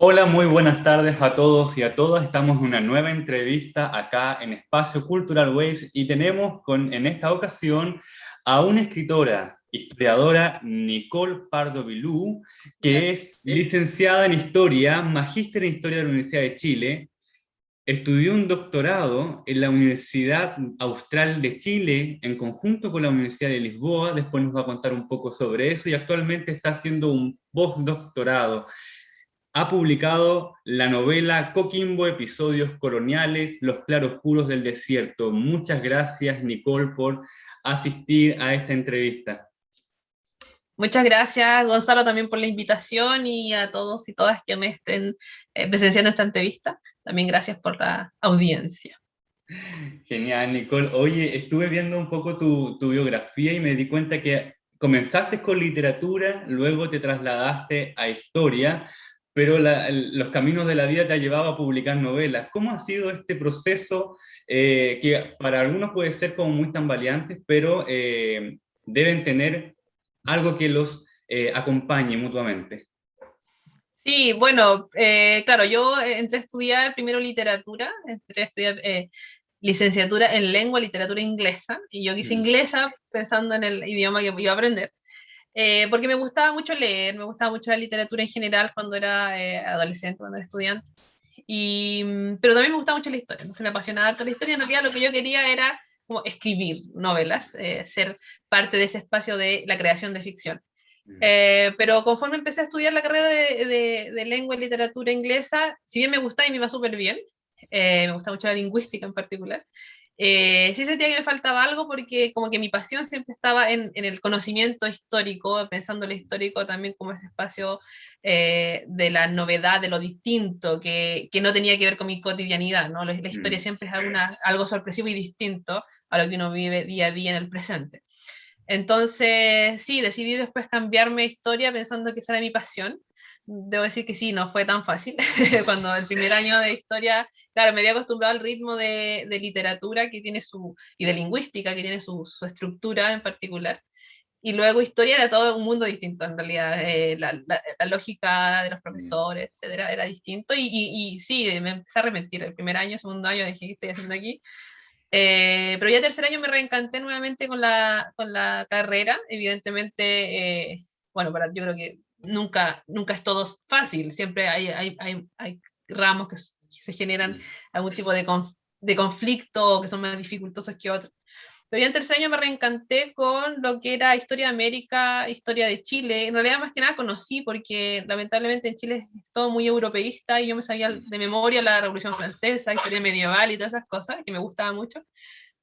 Hola, muy buenas tardes a todos y a todas. Estamos en una nueva entrevista acá en Espacio Cultural Waves y tenemos en esta ocasión a una escritora, historiadora, Nicole Pardo Bilú, que es licenciada en Historia, magíster en Historia de la Universidad de Chile. Estudió un doctorado en la Universidad Austral de Chile en conjunto con la Universidad de Lisboa. Después nos va a contar un poco sobre eso y actualmente está haciendo un postdoctorado. Ha publicado la novela Coquimbo, Episodios Coloniales, Los Claroscuros del Desierto. Muchas gracias, Nicole, por asistir a esta entrevista. Muchas gracias, Gonzalo, también por la invitación y a todos y todas que me estén presenciando esta entrevista. También gracias por la audiencia. Genial, Nicole. Oye, estuve viendo un poco tu biografía y me di cuenta que comenzaste con literatura, luego te trasladaste a historia, pero los caminos de la vida te ha llevado a publicar novelas. ¿Cómo ha sido este proceso que para algunos puede ser como muy tambaleantes, pero deben tener algo que los acompañe mutuamente? Sí, bueno, claro, yo entré a estudiar primero literatura, entré a estudiar licenciatura en lengua, literatura inglesa, y yo quise Mm, inglesa pensando en el idioma que iba a aprender. Porque me gustaba mucho leer, me gustaba mucho la literatura en general cuando era adolescente, cuando era estudiante. Pero también me gustaba mucho la historia, entonces me apasionaba harto la historia. En realidad lo que yo quería era como escribir novelas, ser parte de ese espacio de la creación de ficción. mm, Pero conforme empecé a estudiar la carrera de lengua y literatura inglesa, si bien me gustaba y me iba súper bien, me gusta mucho la lingüística en particular, sí sentía que me faltaba algo porque como que mi pasión siempre estaba en el conocimiento histórico, pensando lo histórico también como ese espacio de la novedad, de lo distinto, que no tenía que ver con mi cotidianidad, ¿no? La historia mm. siempre es algo sorpresivo y distinto a lo que uno vive día a día en el presente. Entonces, sí, decidí después cambiarme de historia pensando que esa era mi pasión. Debo decir que sí, no fue tan fácil. Cuando el primer año de historia, claro, me había acostumbrado al ritmo de literatura que tiene y de lingüística que tiene su estructura en particular. Y luego historia era todo un mundo distinto, en realidad. La lógica de los Mm. profesores, etcétera, era distinto. Y sí, me empecé a arrepentir. El primer año, segundo año, dije, ¿qué estoy haciendo aquí? Pero ya tercer año me reencanté nuevamente con la carrera. Evidentemente, bueno, yo creo que nunca es todo fácil. Siempre hay ramos que se generan Mm. algún tipo de conflicto o que son más dificultosos que otros. Pero ya en tercer año me reencanté con lo que era historia de América, historia de Chile. En realidad, más que nada conocí, porque lamentablemente en Chile es todo muy europeísta y yo me sabía Mm. de memoria la Revolución Francesa, historia medieval y todas esas cosas que me gustaba mucho,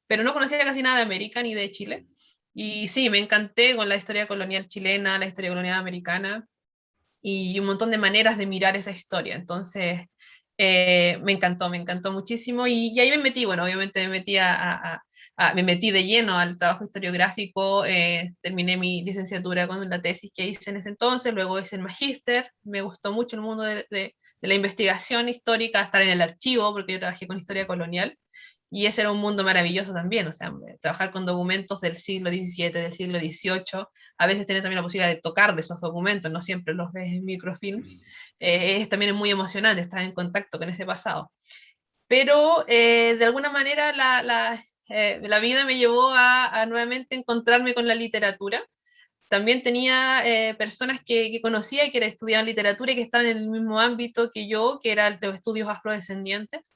pero no conocía casi nada de América ni de Chile. Y sí, me encanté con la historia colonial chilena, la historia colonial americana y un montón de maneras de mirar esa historia. Entonces, me encantó muchísimo y ahí me metí, bueno, obviamente me metí de lleno al trabajo historiográfico, terminé mi licenciatura con la tesis que hice en ese entonces, luego hice el magíster, me gustó mucho el mundo de la investigación histórica, estar en el archivo, porque yo trabajé con historia colonial, y ese era un mundo maravilloso también, o sea, trabajar con documentos del siglo XVII, del siglo XVIII, a veces tener también la posibilidad de tocar de esos documentos, no siempre los ves en microfilms, Mm. también es muy emocionante estar en contacto con ese pasado. Pero de alguna manera la vida me llevó a nuevamente encontrarme con la literatura. También tenía personas que conocía y que estudiaban literatura y que estaban en el mismo ámbito que yo, que eran los estudios afrodescendientes.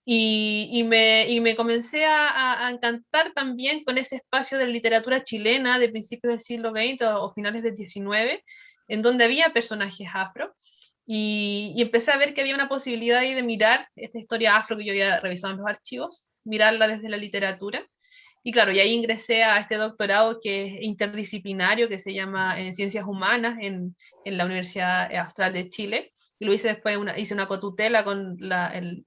Y me comencé a encantar también con ese espacio de literatura chilena de principios del siglo XX o finales del XIX, en donde había personajes afro. Y empecé a ver que había una posibilidad ahí de mirar esta historia afro que yo había revisado en los archivos, mirarla desde la literatura. Y claro, y ahí ingresé a este doctorado que es interdisciplinario, que se llama en Ciencias Humanas en la Universidad Austral de Chile, y lo hice después, hice una cotutela con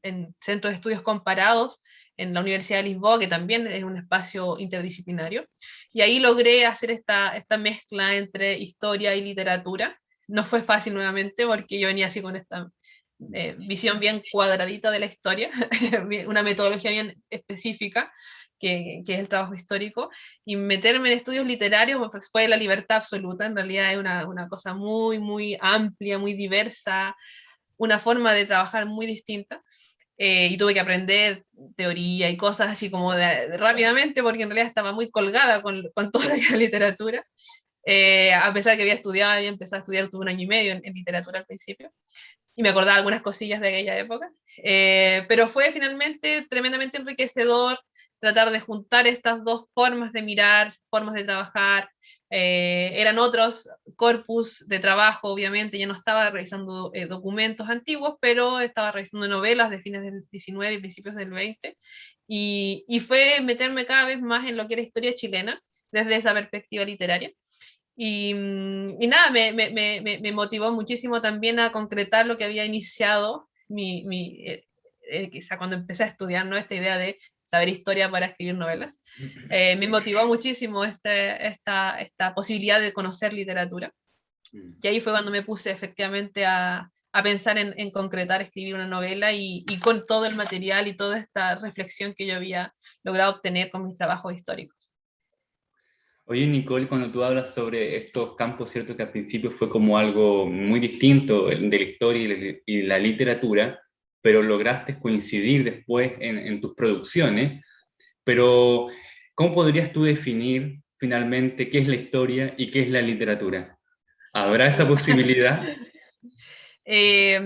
en Centro de Estudios Comparados en la Universidad de Lisboa, que también es un espacio interdisciplinario, y ahí logré hacer esta mezcla entre historia y literatura. No fue fácil nuevamente porque yo venía así con esta visión bien cuadradita de la historia, una metodología bien específica, que es el trabajo histórico, y meterme en estudios literarios pues, fue la libertad absoluta. En realidad es una cosa muy, muy amplia, muy diversa, una forma de trabajar muy distinta. Y tuve que aprender teoría y cosas así como rápidamente, porque en realidad estaba muy colgada con todo lo que era literatura. A pesar de que había empezado a estudiar, tuve un año y medio en literatura al principio, y me acordaba algunas cosillas de aquella época, pero fue finalmente tremendamente enriquecedor tratar de juntar estas dos formas de mirar, formas de trabajar. Eran otros corpus de trabajo, obviamente, ya no estaba revisando documentos antiguos, pero estaba revisando novelas de fines del 19 y principios del 20, y fue meterme cada vez más en lo que era historia chilena, desde esa perspectiva literaria. Y nada, me motivó muchísimo también a concretar lo que había iniciado quizá cuando empecé a estudiar, ¿no? Esta idea de saber historia para escribir novelas. Me motivó muchísimo esta posibilidad de conocer literatura. Y ahí fue cuando me puse efectivamente a pensar en concretar, escribir una novela, y con todo el material y toda esta reflexión que yo había logrado obtener con mis trabajos históricos. Oye, Nicole, cuando tú hablas sobre estos campos, cierto que al principio fue como algo muy distinto de la historia y la literatura, pero lograste coincidir después en tus producciones. Pero, ¿cómo podrías tú definir finalmente qué es la historia y qué es la literatura? ¿Habrá esa posibilidad? Eh,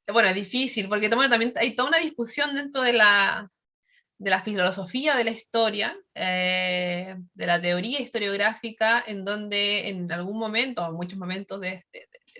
bueno, es difícil, porque bueno, también hay toda una discusión dentro de la filosofía de la historia, de la teoría historiográfica, en donde en algún momento, o en muchos momentos de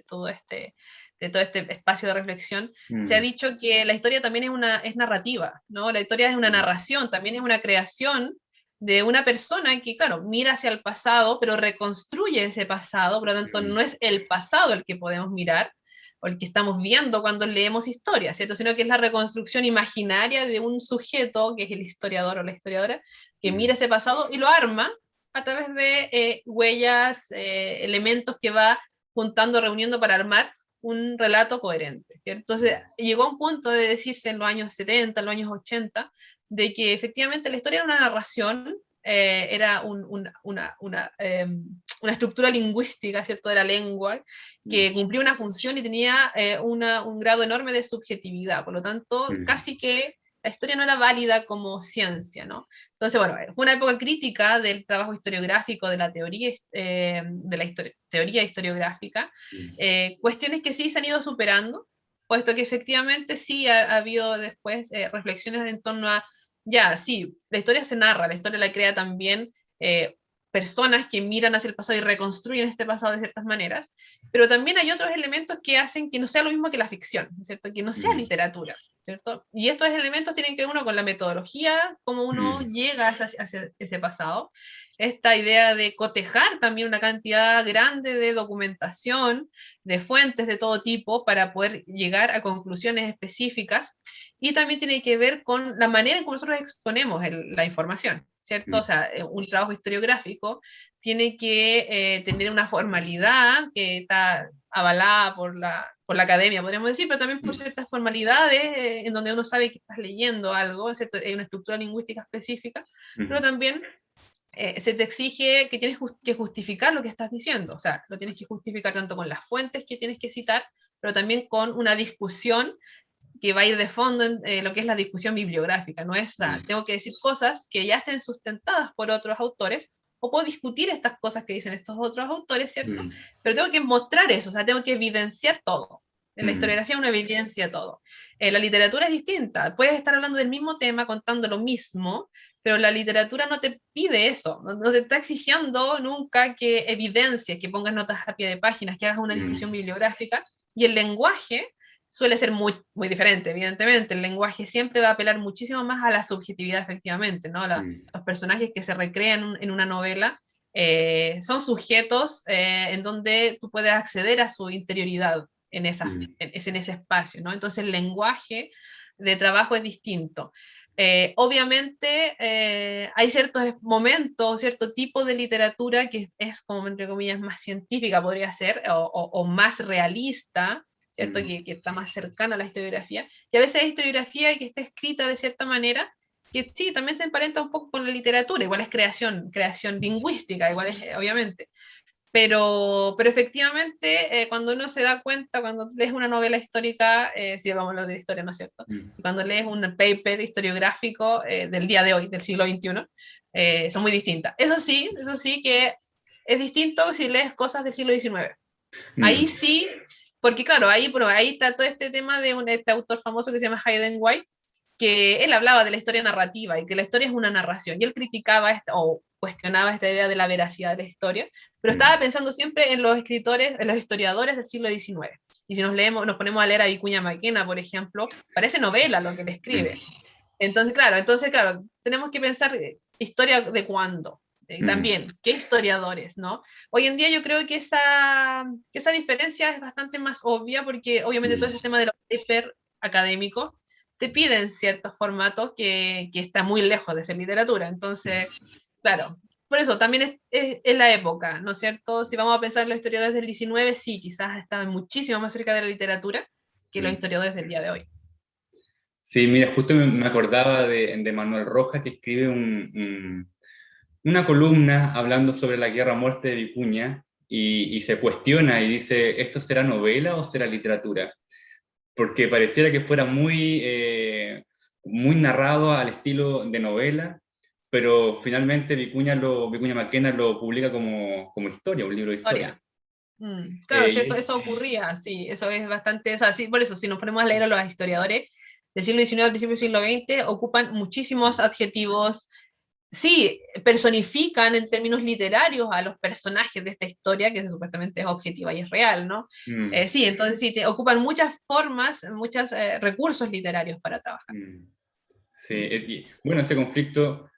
todo este espacio de reflexión, se ha dicho que la historia también es narrativa, ¿no? La historia es una narración, también es una creación de una persona que, claro, mira hacia el pasado, pero reconstruye ese pasado, por lo tanto no es el pasado el que podemos mirar, o el que estamos viendo cuando leemos historia, ¿cierto? Sino que es la reconstrucción imaginaria de un sujeto, que es el historiador o la historiadora, que mira ese pasado y lo arma a través de huellas, elementos que va juntando, reuniendo para armar un relato coherente, ¿cierto? Entonces llegó a un punto de decirse en los años 70, en los años 80, de que efectivamente la historia era una narración, era una estructura lingüística, ¿cierto?, de la lengua, que cumplía una función y tenía un grado enorme de subjetividad. Por lo tanto, casi que la historia no era válida como ciencia, ¿no? Entonces, bueno, fue una época crítica del trabajo historiográfico, de la teoría, teoría historiográfica, cuestiones que sí se han ido superando, puesto que efectivamente sí ha habido después reflexiones en torno a, ya, sí, la historia se narra, la historia la crea también personas que miran hacia el pasado y reconstruyen este pasado de ciertas maneras, pero también hay otros elementos que hacen que no sea lo mismo que la ficción, ¿cierto? Que no sea literatura, ¿cierto? Y estos elementos tienen que ver uno con la metodología, cómo uno llega hacia ese pasado, esta idea de cotejar también una cantidad grande de documentación, de fuentes de todo tipo para poder llegar a conclusiones específicas, y también tiene que ver con la manera en que nosotros exponemos la información, ¿cierto? O sea, un trabajo historiográfico tiene que tener una formalidad que está avalada por la academia, podríamos decir, pero también por ciertas formalidades en donde uno sabe que estás leyendo algo, ¿cierto? Hay una estructura lingüística específica, pero también se te exige que tienes que justificar lo que estás diciendo, o sea, lo tienes que justificar tanto con las fuentes que tienes que citar, pero también con una discusión que va a ir de fondo en lo que es la discusión bibliográfica. No es, tengo que decir cosas que ya estén sustentadas por otros autores, o puedo discutir estas cosas que dicen estos otros autores, ¿cierto? Pero tengo que mostrar eso, o sea, tengo que evidenciar todo. En la historiografía uno evidencia todo. La literatura es distinta. Puedes estar hablando del mismo tema, contando lo mismo, pero la literatura no te pide eso, no te está exigiendo nunca que evidencies, que pongas notas a pie de páginas, que hagas una discusión bibliográfica, y el lenguaje suele ser muy, muy diferente, evidentemente. El lenguaje siempre va a apelar muchísimo más a la subjetividad, efectivamente, ¿no? Los personajes que se recrean en una novela son sujetos en donde tú puedes acceder a su interioridad en ese espacio, ¿no? Entonces el lenguaje de trabajo es distinto. Obviamente hay ciertos momentos, cierto tipo de literatura que es como, entre comillas, más científica, podría ser, o más realista, ¿cierto? Que está más cercana a la historiografía, y a veces hay historiografía que está escrita de cierta manera, que sí, también se emparenta un poco con la literatura, igual es creación lingüística, igual es, obviamente, pero efectivamente, cuando uno se da cuenta, cuando lees una novela histórica, si vamos a hablar de historia, ¿no es cierto? Y cuando lees un paper historiográfico del día de hoy, del siglo XXI, son muy distintas. Eso sí que es distinto si lees cosas del siglo XIX. Ahí Mm, sí, porque claro, ahí está todo este tema de este autor famoso que se llama Hayden White, que él hablaba de la historia narrativa y que la historia es una narración, y él criticaba o cuestionaba esta idea de la veracidad de la historia, pero estaba mm, pensando siempre en los escritores, en los historiadores del siglo XIX. Y si nos ponemos a leer a Vicuña Maquena, por ejemplo, parece novela lo que él escribe. Entonces, claro, tenemos que pensar historia de cuándo. mm, También, ¿qué historiadores, no? Hoy en día yo creo que esa diferencia es bastante más obvia porque obviamente todo mm, este tema de los papers académicos te piden ciertos formatos que están muy lejos de ser literatura. Entonces, claro, por eso también es la época, ¿no es cierto? Si vamos a pensar en los historiadores del 19, sí, quizás estaban muchísimo más cerca de la literatura que los mm. historiadores del día de hoy. Sí, mira, justo me acordaba de Manuel Rojas, que escribe una columna hablando sobre la guerra a muerte de Vicuña, y se cuestiona y dice, ¿esto será novela o será literatura? Porque pareciera que fuera muy narrado al estilo de novela, pero finalmente Vicuña Maquena lo publica como historia, un libro de historia. Historia. Claro, sí, Y eso ocurría, sí, eso es bastante, o sea, sí, por eso, si nos ponemos a leer a los historiadores del siglo XIX al principio del siglo XX, ocupan muchísimos adjetivos, sí, personifican en términos literarios a los personajes de esta historia, que supuestamente es objetiva y es real, ¿no? mm, Sí, entonces sí, ocupan muchas formas, muchos recursos literarios para trabajar. mm, sí, bueno, ese conflicto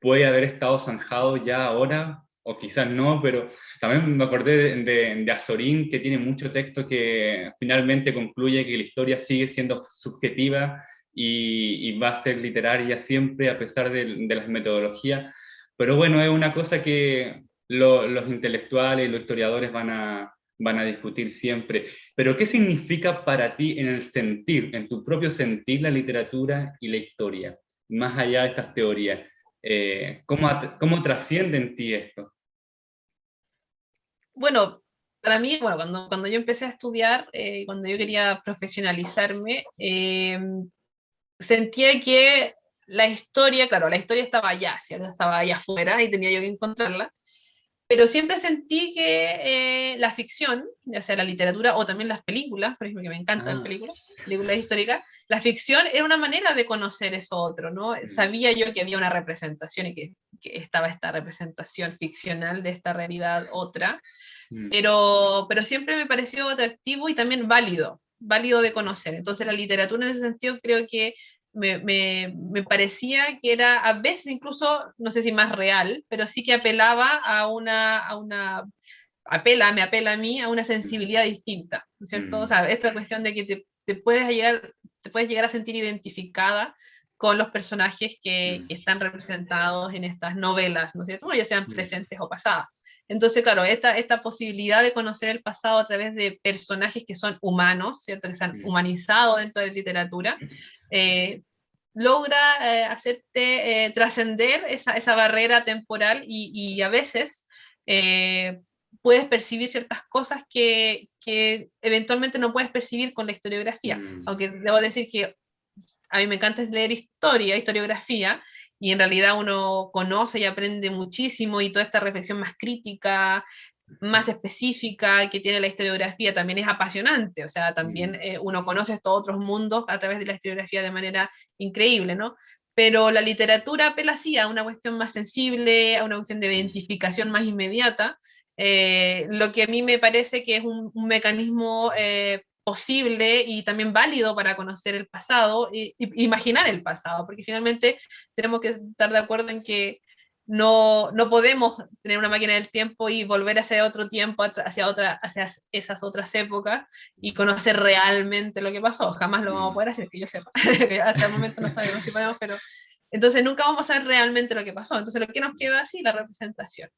puede haber estado zanjado ya ahora, o quizás no, pero también me acordé de Azorín, que tiene mucho texto que finalmente concluye que la historia sigue siendo subjetiva y va a ser literaria siempre, a pesar de las metodologías. Pero bueno, es una cosa que los intelectuales y los historiadores van a discutir siempre. Pero ¿qué significa para ti en el sentir, en tu propio sentir, la literatura y la historia, más allá de estas teorías? ¿Cómo trasciende en ti esto? Bueno, para mí, bueno, cuando yo empecé a estudiar, cuando yo quería profesionalizarme, sentía que la historia, claro, la historia estaba allá, ¿cierto? Estaba allá afuera y tenía yo que encontrarla, pero siempre sentí que la ficción, ya sea la literatura o también las películas, por ejemplo, que me encantan las Ah, películas históricas, la ficción era una manera de conocer eso otro, ¿no? mm, Sabía yo que había una representación y que estaba esta representación ficcional de esta realidad otra, mm, pero siempre me pareció atractivo y también válido de conocer. Entonces la literatura en ese sentido creo que me parecía que era a veces incluso, no sé si más real, pero sí que apelaba me apela a mí a una mm, sensibilidad distinta, ¿no es cierto? O mm, sea, esta cuestión de que te puedes llegar a sentir identificada con los personajes que mm, están representados en estas novelas, ¿no es cierto? Bueno, ya sean mm, presentes o pasadas. Entonces, claro, esta posibilidad de conocer el pasado a través de personajes que son humanos, ¿cierto? Que se han mm, humanizado dentro de la literatura, eh, logra hacerte trascender esa barrera temporal y a veces eh, puedes percibir ciertas cosas que eventualmente no puedes percibir con la historiografía. mm, Aunque debo decir que a mí me encanta leer historiografía, y en realidad uno conoce y aprende muchísimo y toda esta reflexión más crítica, más específica que tiene la historiografía también es apasionante, o sea, también mm, uno conoce estos otros mundos a través de la historiografía de manera increíble, ¿no? Pero la literatura apela sí a una cuestión más sensible, a una cuestión de mm, identificación más inmediata, lo que a mí me parece que es un mecanismo posible y también válido para conocer el pasado y imaginar el pasado, porque finalmente tenemos que estar de acuerdo en que no podemos tener una máquina del tiempo y volver hacia otro tiempo, hacia esas otras épocas y conocer realmente lo que pasó. Jamás lo vamos a mm. poder hacer, que yo sepa. Hasta el momento no sabemos si podemos, pero entonces nunca vamos a saber realmente lo que pasó. Entonces lo que nos queda así, la representación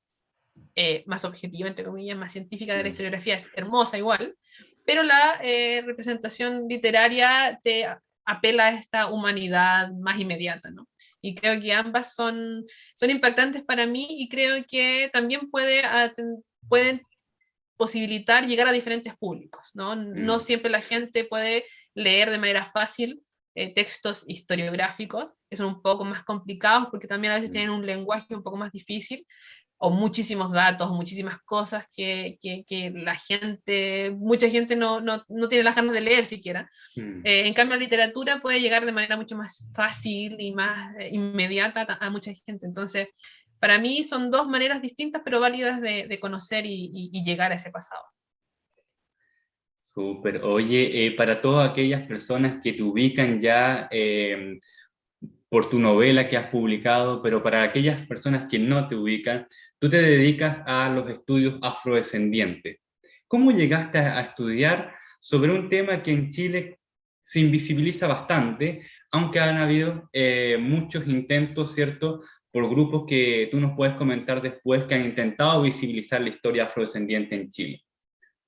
más objetiva, entre comillas, más científica de la Mm, historiografía es hermosa igual, pero la representación literaria te apela a esta humanidad más inmediata, ¿no? Y creo que ambas son impactantes para mí y creo que también pueden posibilitar llegar a diferentes públicos, ¿no? No siempre la gente puede leer de manera fácil textos historiográficos, que son un poco más complicados porque también a veces tienen un lenguaje un poco más difícil, o muchísimos datos, o muchísimas cosas que la gente, mucha gente no tiene las ganas de leer siquiera. En cambio, la literatura puede llegar de manera mucho más fácil y más inmediata a mucha gente. Entonces, para mí son dos maneras distintas, pero válidas de conocer y llegar a ese pasado. Súper. Oye, para todas aquellas personas que te ubican ya por tu novela que has publicado, pero para aquellas personas que no te ubican, tú te dedicas a los estudios afrodescendientes. ¿Cómo llegaste a estudiar sobre un tema que en Chile se invisibiliza bastante, aunque han habido muchos intentos, ¿cierto?, por grupos que tú nos puedes comentar después que han intentado visibilizar la historia afrodescendiente en Chile?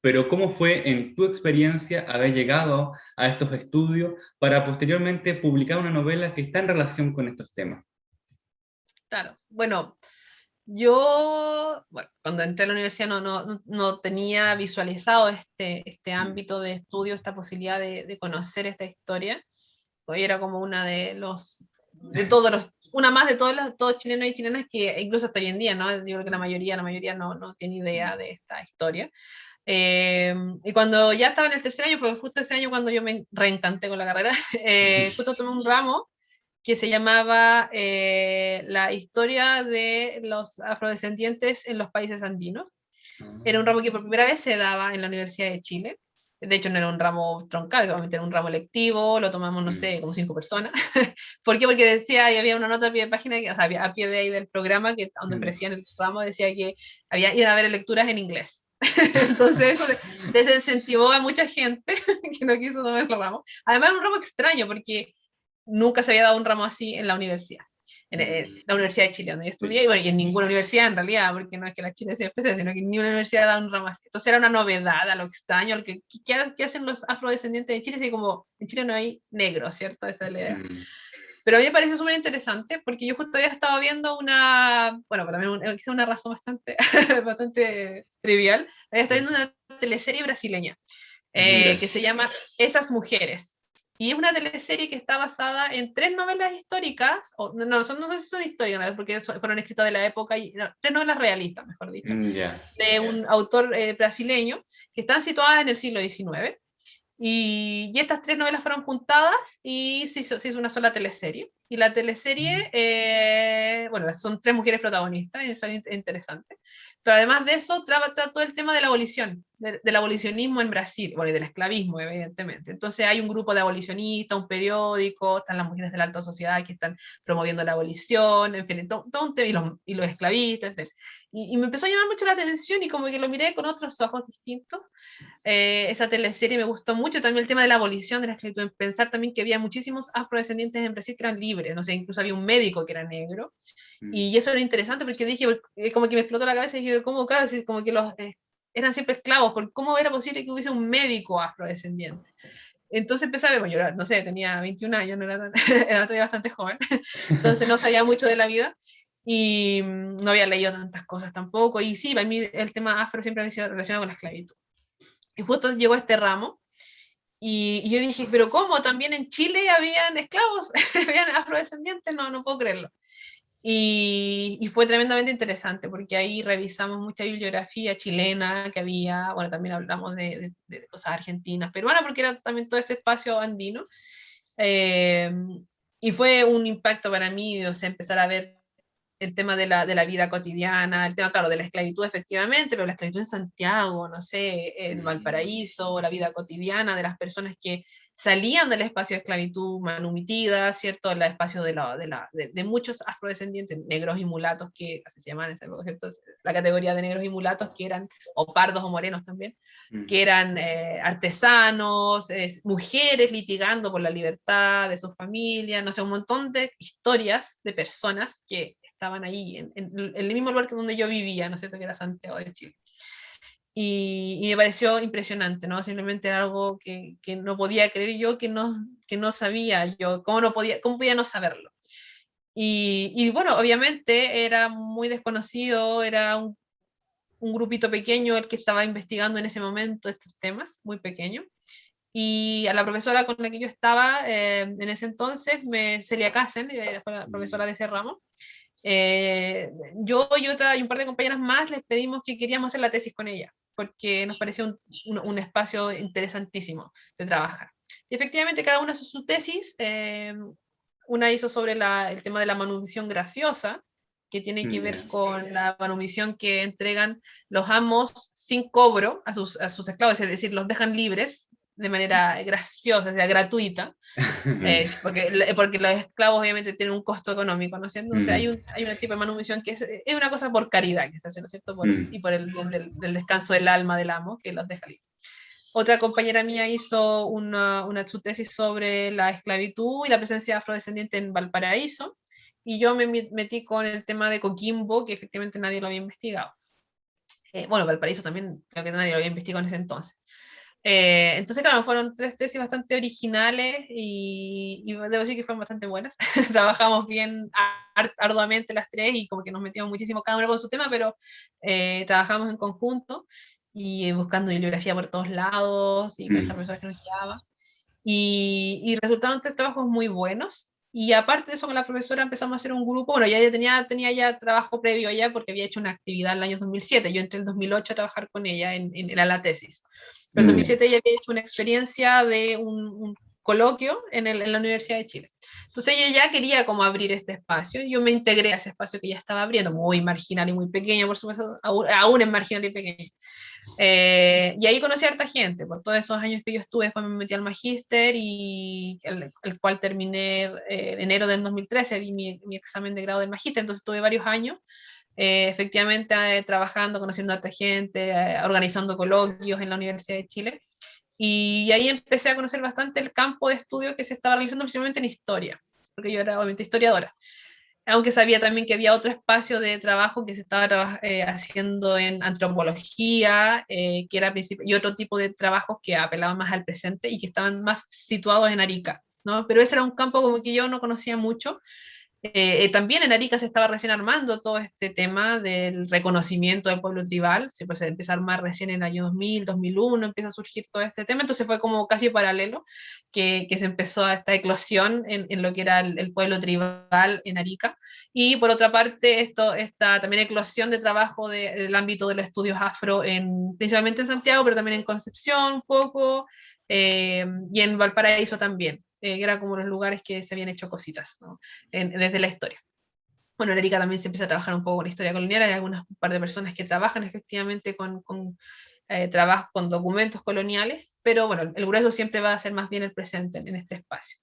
Pero ¿cómo fue en tu experiencia haber llegado a estos estudios para posteriormente publicar una novela que está en relación con estos temas? Claro, bueno, yo, bueno, cuando entré a la universidad no tenía visualizado este ámbito de estudio, esta posibilidad de conocer esta historia. Hoy era como una de todos los, una más de todos chilenos y chilenas que incluso hasta hoy en día, ¿no? Yo creo que la mayoría no tiene idea de esta historia. Y cuando ya estaba en el tercer año, fue justo ese año cuando yo me reencanté con la carrera, justo tomé un ramo que se llamaba La historia de los afrodescendientes en los países andinos. Era un ramo que por primera vez se daba en la Universidad de Chile. De hecho, no era un ramo troncal, obviamente era un ramo lectivo, lo tomamos, no sé, como 5 personas. ¿Por qué? Porque decía, y había una nota a pie de página, o sea, a pie de ahí del programa, que donde ofrecían el ramo, decía que iban a haber lecturas en inglés. Entonces eso desincentivó a mucha gente que no quiso tomar el ramo. Además, es un ramo extraño, porque nunca se había dado un ramo así en la universidad. En la Universidad de Chile, donde yo estudié, y, bueno, y en ninguna universidad en realidad, porque no es que la Chile sea especial, sino que ni una universidad da un ramo así. Entonces era una novedad, a lo extraño, ¿qué hacen los afrodescendientes de Chile? Así como en Chile no hay negros, ¿cierto? Esa es la idea. Pero a mí me parece súper interesante, porque yo justo había estado viendo bueno, también quizá una razón bastante, bastante trivial, había estado viendo una teleserie brasileña, que se llama Esas Mujeres. Y es una teleserie que está basada en 3 novelas históricas, no sé si son históricas, porque fueron escritas de la época, 3 novelas realistas, mejor dicho, de un autor brasileño, que están situadas en el siglo XIX. Y estas 3 novelas fueron juntadas y se hizo una sola teleserie. Y la teleserie, bueno, son 3 mujeres protagonistas y eso es interesante. Pero además de eso, trata todo el tema de la abolición, del abolicionismo en Brasil, bueno, y del esclavismo, evidentemente. Entonces hay un grupo de abolicionistas, un periódico, están las mujeres de la alta sociedad que están promoviendo la abolición, en fin, todo un tema, y los esclavistas, en fin. Y me empezó a llamar mucho la atención y como que lo miré con otros ojos distintos. Esa teleserie me gustó mucho, también el tema de la abolición de la esclavitud, pensar también que había muchísimos afrodescendientes en Brasil que eran libres, no sé, incluso había un médico que era negro, y eso era interesante porque dije, como que me explotó la cabeza y dije, ¿cómo, claro, como que eran siempre esclavos, ¿cómo era posible que hubiese un médico afrodescendiente? Entonces empecé a ver, bueno, yo no sé, tenía 21 años, no era, era todavía bastante joven, entonces no sabía mucho de la vida, y no había leído tantas cosas tampoco, y sí, para mí el tema afro siempre ha sido relacionado con la esclavitud. Y justo llegó este ramo, y yo dije, pero ¿cómo? ¿También en Chile habían esclavos? ¿Habían afrodescendientes? No puedo creerlo. Y fue tremendamente interesante, porque ahí revisamos mucha bibliografía chilena que había, bueno, también hablamos de cosas argentinas, peruanas, porque era también todo este espacio andino. Eh, y fue un impacto para mí, o sea, empezar a ver el tema de la vida cotidiana, el tema, claro, de la esclavitud efectivamente, pero la esclavitud en Santiago, no sé, en Valparaíso, la vida cotidiana de las personas que salían del espacio de esclavitud manumitidas, ¿cierto? El espacio de muchos afrodescendientes, negros y mulatos, que así se llaman en esa época, ¿cierto? La categoría de negros y mulatos que eran, o pardos o morenos también, que eran artesanos, mujeres litigando por la libertad de sus familias, no sé, un montón de historias de personas que estaban ahí, en el mismo lugar que donde yo vivía, ¿no es cierto?, que era Santiago de Chile. Y me pareció impresionante, ¿no? Simplemente era algo que no podía creer yo, que no sabía yo, cómo podía no saberlo. Y bueno, obviamente era muy desconocido, era un grupito pequeño el que estaba investigando en ese momento estos temas, muy pequeño. Y a la profesora con la que yo estaba en ese entonces, Celia Casen, fue la profesora de ese ramo, yo y otra y un par de compañeras más les pedimos que queríamos hacer la tesis con ella, porque nos pareció un espacio interesantísimo de trabajar. Y efectivamente cada una hizo su tesis, una hizo sobre el tema de la manutención graciosa, que tiene que ver con la manutención que entregan los amos sin cobro a sus esclavos, es decir, los dejan libres de manera graciosa, o sea, gratuita, porque los esclavos obviamente tienen un costo económico, ¿no es cierto? Entonces hay un tipo de manutención que es una cosa por caridad que se hace, ¿no es cierto? Y por el bien del descanso del alma del amo, que los deja libres. Otra compañera mía hizo su tesis sobre la esclavitud y la presencia afrodescendiente en Valparaíso, y yo me metí con el tema de Coquimbo, que efectivamente nadie lo había investigado. Bueno, Valparaíso también creo que nadie lo había investigado en ese entonces. Entonces, claro, fueron 3 tesis bastante originales y debo decir que fueron bastante buenas. Trabajamos bien arduamente las 3 y como que nos metimos muchísimo cada uno con su tema, pero trabajamos en conjunto y buscando bibliografía por todos lados y con esta profesora que nos guiaba. Y resultaron 3 trabajos muy buenos. Y aparte de eso, con la profesora empezamos a hacer un grupo. Bueno, ya tenía ya trabajo previo allá porque había hecho una actividad en el año 2007. Yo entré en el 2008 a trabajar con ella era la tesis. Pero en 2007 ella había hecho una experiencia de un coloquio en la Universidad de Chile. Entonces ella ya quería como abrir este espacio. Yo me integré a ese espacio que ella estaba abriendo, muy marginal y muy pequeño, por supuesto, aún es marginal y pequeño. Y ahí conocí a harta gente, por todos esos años que yo estuve, después me metí al magíster, y el cual terminé en enero del 2013, di mi examen de grado del magíster, entonces tuve varios años, efectivamente trabajando, conociendo a harta gente, organizando coloquios en la Universidad de Chile, y ahí empecé a conocer bastante el campo de estudio que se estaba realizando principalmente en historia, porque yo era obviamente historiadora, aunque sabía también que había otro espacio de trabajo que se estaba haciendo en antropología, que era y otro tipo de trabajos que apelaban más al presente y que estaban más situados en Arica, ¿no? Pero ese era un campo como que yo no conocía mucho. También en Arica se estaba recién armando todo este tema del reconocimiento del pueblo tribal, se empieza a armar recién en el año 2000, 2001, empieza a surgir todo este tema, entonces fue como casi paralelo que se empezó esta eclosión en lo que era el pueblo tribal en Arica, y por otra parte esta también eclosión de trabajo del ámbito de los estudios afro, principalmente en Santiago, pero también en Concepción un poco, y en Valparaíso también, era como los lugares que se habían hecho cositas, ¿no? Desde la historia. Bueno, en Erika también se empieza a trabajar un poco con historia colonial, hay algunas un par de personas que trabajan efectivamente trabajo con documentos coloniales, pero bueno, el grueso siempre va a ser más bien el presente en este espacio.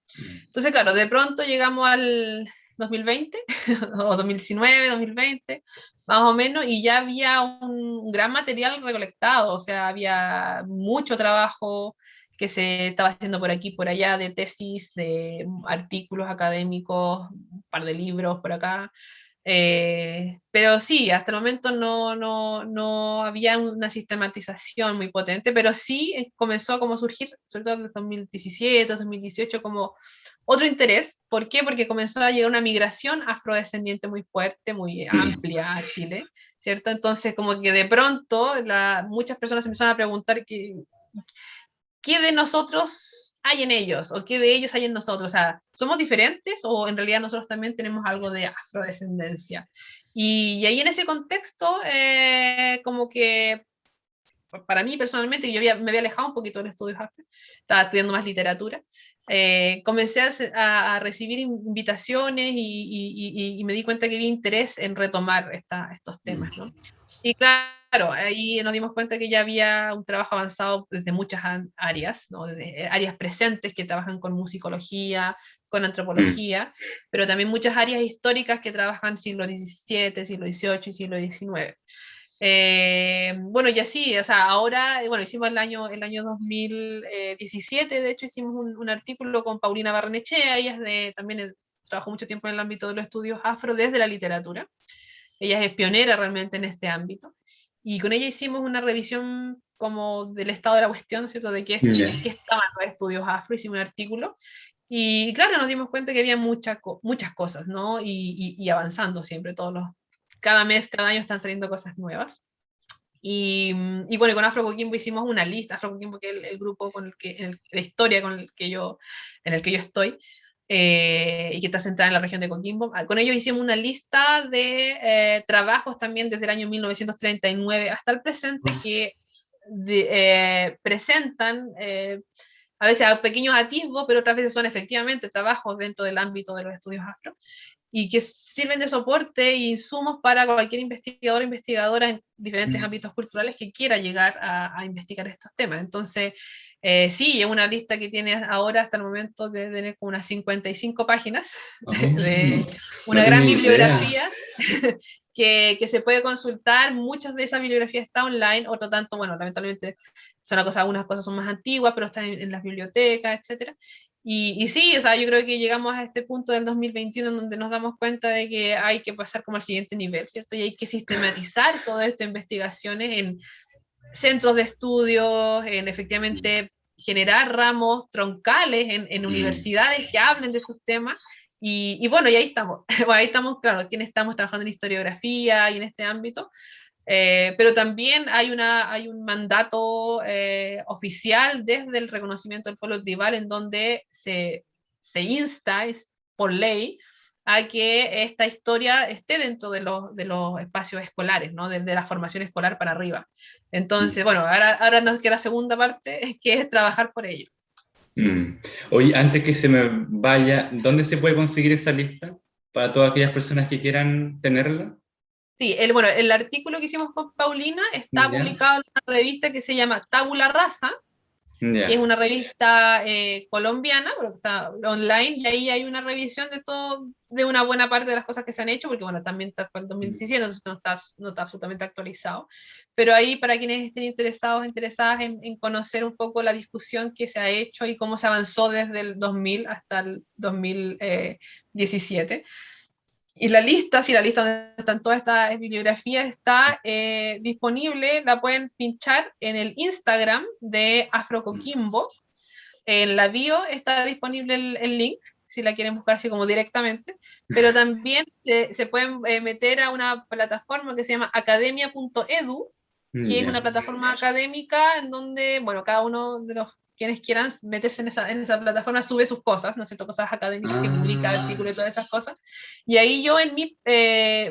Entonces, claro, de pronto llegamos al 2020, o 2019, 2020, más o menos, y ya había un gran material recolectado, o sea, había mucho trabajo que se estaba haciendo por aquí, por allá, de tesis, de artículos académicos, un par de libros por acá. Pero sí, hasta el momento no había una sistematización muy potente, pero sí comenzó a como surgir, sobre todo en el 2017, 2018, como otro interés. ¿Por qué? Porque comenzó a llegar una migración afrodescendiente muy fuerte, muy amplia a Chile, ¿cierto? Entonces, como que de pronto muchas personas empezaron a preguntar qué de nosotros hay en ellos, o qué de ellos hay en nosotros. O sea, ¿somos diferentes o en realidad nosotros también tenemos algo de afrodescendencia? Y ahí en ese contexto, como que para mí personalmente, me había alejado un poquito del estudio afro, estaba estudiando más literatura, comencé a recibir invitaciones y me di cuenta que había interés en retomar estos temas, ¿no? Y claro, ahí nos dimos cuenta que ya había un trabajo avanzado desde muchas áreas, ¿no? Desde áreas presentes que trabajan con musicología, con antropología, pero también muchas áreas históricas que trabajan siglo XVII, siglo XVIII y siglo XIX. Bueno, y así, o sea, ahora, bueno, hicimos el año 2017, de hecho hicimos un artículo con Paulina Barrenechea, ella también trabajó mucho tiempo en el ámbito de los estudios afro desde la literatura, ella es pionera realmente en este ámbito, y con ella hicimos una revisión como del estado de la cuestión, ¿cierto? De qué estaban los estudios afro, hicimos un artículo, y claro, nos dimos cuenta que había muchas cosas, ¿no? Y avanzando siempre, cada mes, cada año están saliendo cosas nuevas. Y bueno, con Afro Coquimbo hicimos una lista, Afro Coquimbo, que es el grupo con el que, de historia en el que yo estoy, y que está centrada en la región de Coquimbo. Con ellos hicimos una lista de trabajos también desde el año 1939 hasta el presente que presentan a veces a pequeños atisbos, pero otras veces son efectivamente trabajos dentro del ámbito de los estudios afro, y que sirven de soporte e insumos para cualquier investigador o investigadora en diferentes ámbitos culturales que quiera llegar a investigar estos temas. Entonces, sí, es una lista que tiene ahora hasta el momento de tener como unas 55 páginas Oh, de no una gran tenía idea. bibliografía que se puede consultar. Muchas de esas bibliografías están online, otro tanto, bueno, lamentablemente son algunas cosas son más antiguas, pero están en las bibliotecas, etcétera. Y sí, o sea, yo creo que llegamos a este punto del 2021 en donde nos damos cuenta de que hay que pasar como al siguiente nivel, ¿cierto? Y hay que sistematizar todo esto, investigaciones en centros de estudios, en efectivamente generar ramos troncales en universidades que hablen de estos temas. Y bueno, y ahí estamos. Bueno, ahí estamos, claro, quienes estamos trabajando en historiografía y en este ámbito. Pero también hay un mandato oficial desde el reconocimiento del pueblo tribal en donde se insta por ley a que esta historia esté dentro de los espacios escolares, ¿no? Desde la formación escolar para arriba. Entonces, bueno, ahora nos queda la segunda parte, que es trabajar por ello. Mm. Oye, antes que se me vaya, ¿dónde se puede conseguir esa lista para todas aquellas personas que quieran tenerla? Sí, bueno, el artículo que hicimos con Paulina está ¿Ya? publicado en una revista que se llama Tabula Rasa, que es Ya. una revista colombiana, pero está online, y ahí hay una revisión de todo, de una buena parte de las cosas que se han hecho, porque bueno, también fue el 2017, entonces no está absolutamente actualizado, pero ahí para quienes estén interesadas en conocer un poco la discusión que se ha hecho y cómo se avanzó desde el 2000 hasta el 2017. Y la lista, si la lista donde están todas estas bibliografías está disponible, la pueden pinchar en el Instagram de Afro Coquimbo. En la bio está disponible el link, si la quieren buscar así como directamente, pero también se pueden meter a una plataforma que se llama academia.edu, que es una Ya. plataforma académica en donde, bueno, cada uno de los quienes quieran meterse en esa plataforma sube sus cosas, ¿no es cierto? Cosas académicas que publica, Ah, artículos y todas esas cosas. Y ahí yo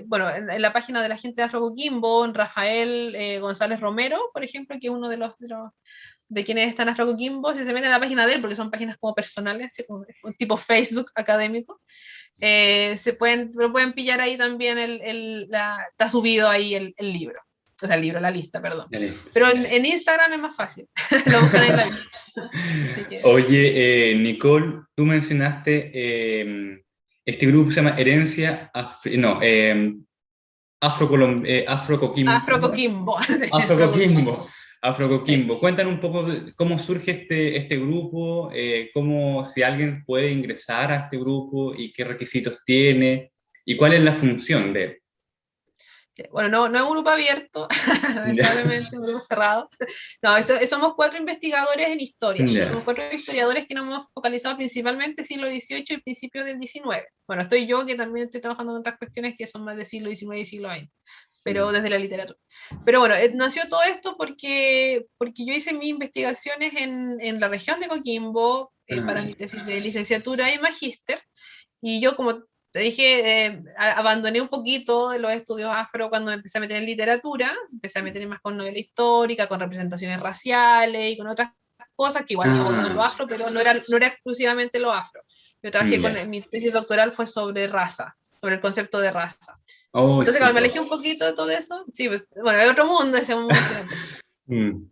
bueno, en la página de la gente de Afro Coquimbo, en Rafael González Romero, por ejemplo, que es uno de quienes están Afro Coquimbo, si se meten a la página de él, porque son páginas como personales, así como un tipo Facebook académico, lo pueden pillar ahí también, está subido ahí el libro. O sea, el libro, la lista, perdón. ya listo. Pero en Instagram es más fácil. Lo buscan ahí en la lista. Así que... Oye, Nicole, tú mencionaste este grupo se llama Herencia, no, Afro-Coquimbo. Afro Coquimbo. Afro Coquimbo. Afro-Coquimbo. Sí. Afro-Coquimbo. Cuéntanos un poco de cómo surge este grupo, cómo, si alguien puede ingresar a este grupo y qué requisitos tiene y cuál es la función de él. Bueno, no es un grupo abierto, Ya, lamentablemente, un grupo cerrado. No, somos 4 investigadores en historia. Somos ya, 4 historiadores que nos hemos focalizado principalmente en siglo XVIII y principios del XIX. Bueno, estoy yo que también estoy trabajando en otras cuestiones que son más del siglo XIX y siglo XX, pero desde la literatura. Pero bueno, nació todo esto porque yo hice mis investigaciones en la región de Coquimbo para mi ay, tesis de licenciatura y magíster. Y yo, como te dije, abandoné un poquito los estudios afro cuando me empecé a meter en literatura, empecé a meterme más con novela histórica, con representaciones raciales y con otras cosas que igual llevo con lo ah, afro, pero no era exclusivamente lo afro. Yo trabajé ya. mi tesis doctoral fue sobre raza, sobre el concepto de raza. Oh, Entonces, claro, me súper. alejé un poquito de todo eso. Sí, pues, bueno, hay otro mundo, ese es muy emocionante. Mm,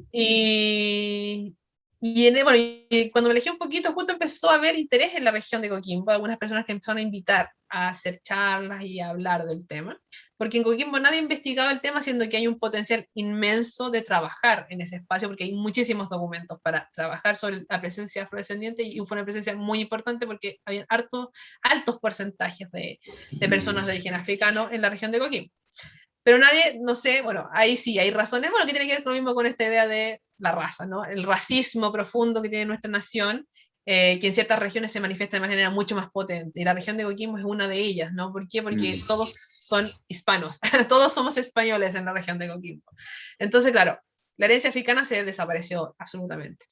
Y, bueno, y cuando me elegí un poquito, justo empezó a haber interés en la región de Coquimbo, algunas personas que empezaron a invitar a hacer charlas y a hablar del tema, porque en Coquimbo nadie ha investigado el tema, siendo que hay un potencial inmenso de trabajar en ese espacio, porque hay muchísimos documentos para trabajar sobre la presencia afrodescendiente, y fue una presencia muy importante porque había altos porcentajes de personas de origen africano en la región de Coquimbo. Pero nadie, no sé, bueno, ahí sí hay razones, bueno, que tiene que ver con lo mismo con esta idea de la raza, ¿no? El racismo profundo que tiene nuestra nación, que en ciertas regiones se manifiesta de manera mucho más potente, y la región de Coquimbo es una de ellas, ¿no? ¿Por qué? Porque todos son hispanos, todos somos españoles en la región de Coquimbo. Entonces, claro, la herencia africana se desapareció absolutamente.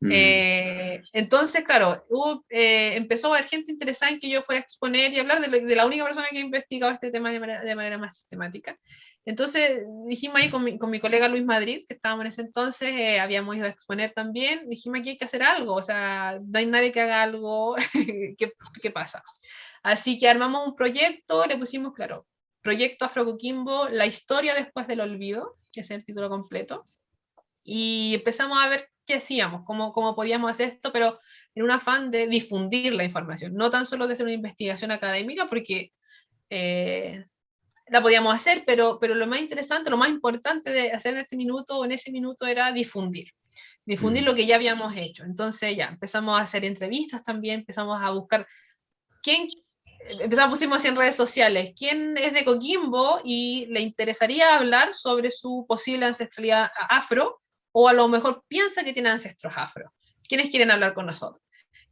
Entonces, claro, empezó a haber gente interesada en que yo fuera a exponer y hablar de la única persona que ha investigado este tema de manera más sistemática. Entonces dijimos ahí con mi colega Luis Madrid, que estábamos en ese entonces, habíamos ido a exponer también, dijimos aquí hay que hacer algo, o sea, no hay nadie que haga algo, ¿qué pasa? Así que armamos un proyecto, le pusimos, claro, Proyecto Afro Coquimbo, la historia después del olvido, que es el título completo, y empezamos a ver qué hacíamos, cómo podíamos hacer esto, pero en un afán de difundir la información, no tan solo de hacer una investigación académica, porque la podíamos hacer, pero lo más interesante, lo más importante de hacer en este minuto o en ese minuto era difundir lo que ya habíamos hecho. Entonces ya empezamos a hacer entrevistas también, empezamos a buscar pusimos así en redes sociales, quién es de Coquimbo y le interesaría hablar sobre su posible ancestralidad afro, o a lo mejor piensa que tiene ancestros afro. ¿Quiénes quieren hablar con nosotros?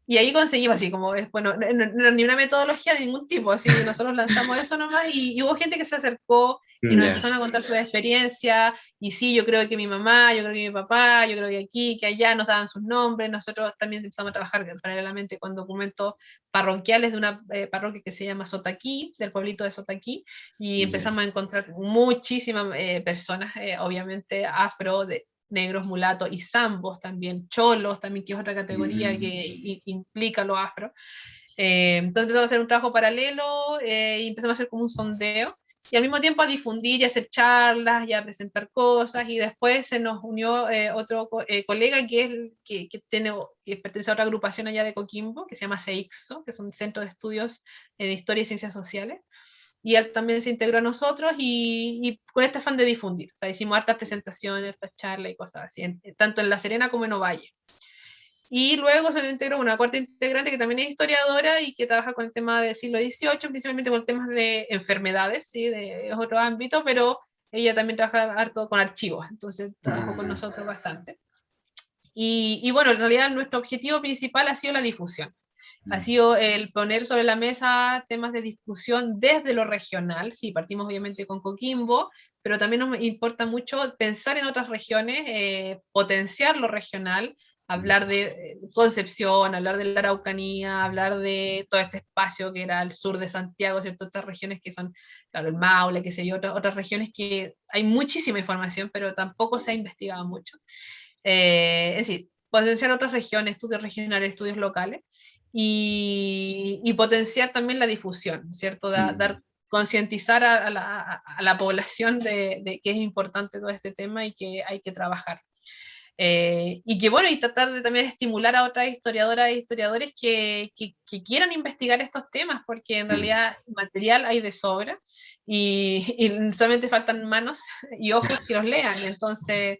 Y ahí conseguimos así, como, bueno, no, ni una metodología de ningún tipo, así nosotros lanzamos eso nomás y hubo gente que se acercó y nos empezaron a contar su experiencia, y sí, yo creo que mi mamá, yo creo que mi papá, yo creo que aquí, que allá nos daban sus nombres, nosotros también empezamos a trabajar paralelamente con documentos parroquiales de una parroquia que se llama Sotaquí, del pueblito de Sotaquí, y empezamos a encontrar muchísimas personas, obviamente afro, negros, mulatos y zambos también, cholos también, que es otra categoría que implica lo afro. Entonces empezamos a hacer un trabajo paralelo y empezamos a hacer como un sondeo y al mismo tiempo a difundir y a hacer charlas y a presentar cosas, y después se nos unió otro colega que pertenece a otra agrupación allá de Coquimbo, que se llama CEIXO, que es un centro de estudios en historia y ciencias sociales, y él también se integró a nosotros y con este afán de difundir. O sea, hicimos hartas presentaciones, hartas charlas y cosas así, tanto en La Serena como en Ovalle. Y luego se lo integró una cuarta integrante que también es historiadora y que trabaja con el tema del siglo XVIII, principalmente con temas de enfermedades, ¿sí? Es otro ámbito, pero ella también trabaja harto con archivos, entonces trabajó con nosotros bastante. Y bueno, en realidad nuestro objetivo principal ha sido la difusión. Ha sido el poner sobre la mesa temas de discusión desde lo regional. Sí, partimos obviamente con Coquimbo, pero también nos importa mucho pensar en otras regiones, potenciar lo regional, hablar de Concepción, hablar de la Araucanía, hablar de todo este espacio que era el sur de Santiago, ¿cierto? Estas regiones que son, claro, el Maule, qué sé yo, otras regiones que hay muchísima información, pero tampoco se ha investigado mucho. Es decir, potenciar otras regiones, estudios regionales, estudios locales, y potenciar también la difusión, ¿cierto? Dar concientizar a la población de que es importante todo este tema y que hay que trabajar. Y que bueno, y tratar de también estimular a otras historiadoras e historiadores que quieran investigar estos temas, porque en realidad material hay de sobra y solamente faltan manos y ojos que los lean. Entonces,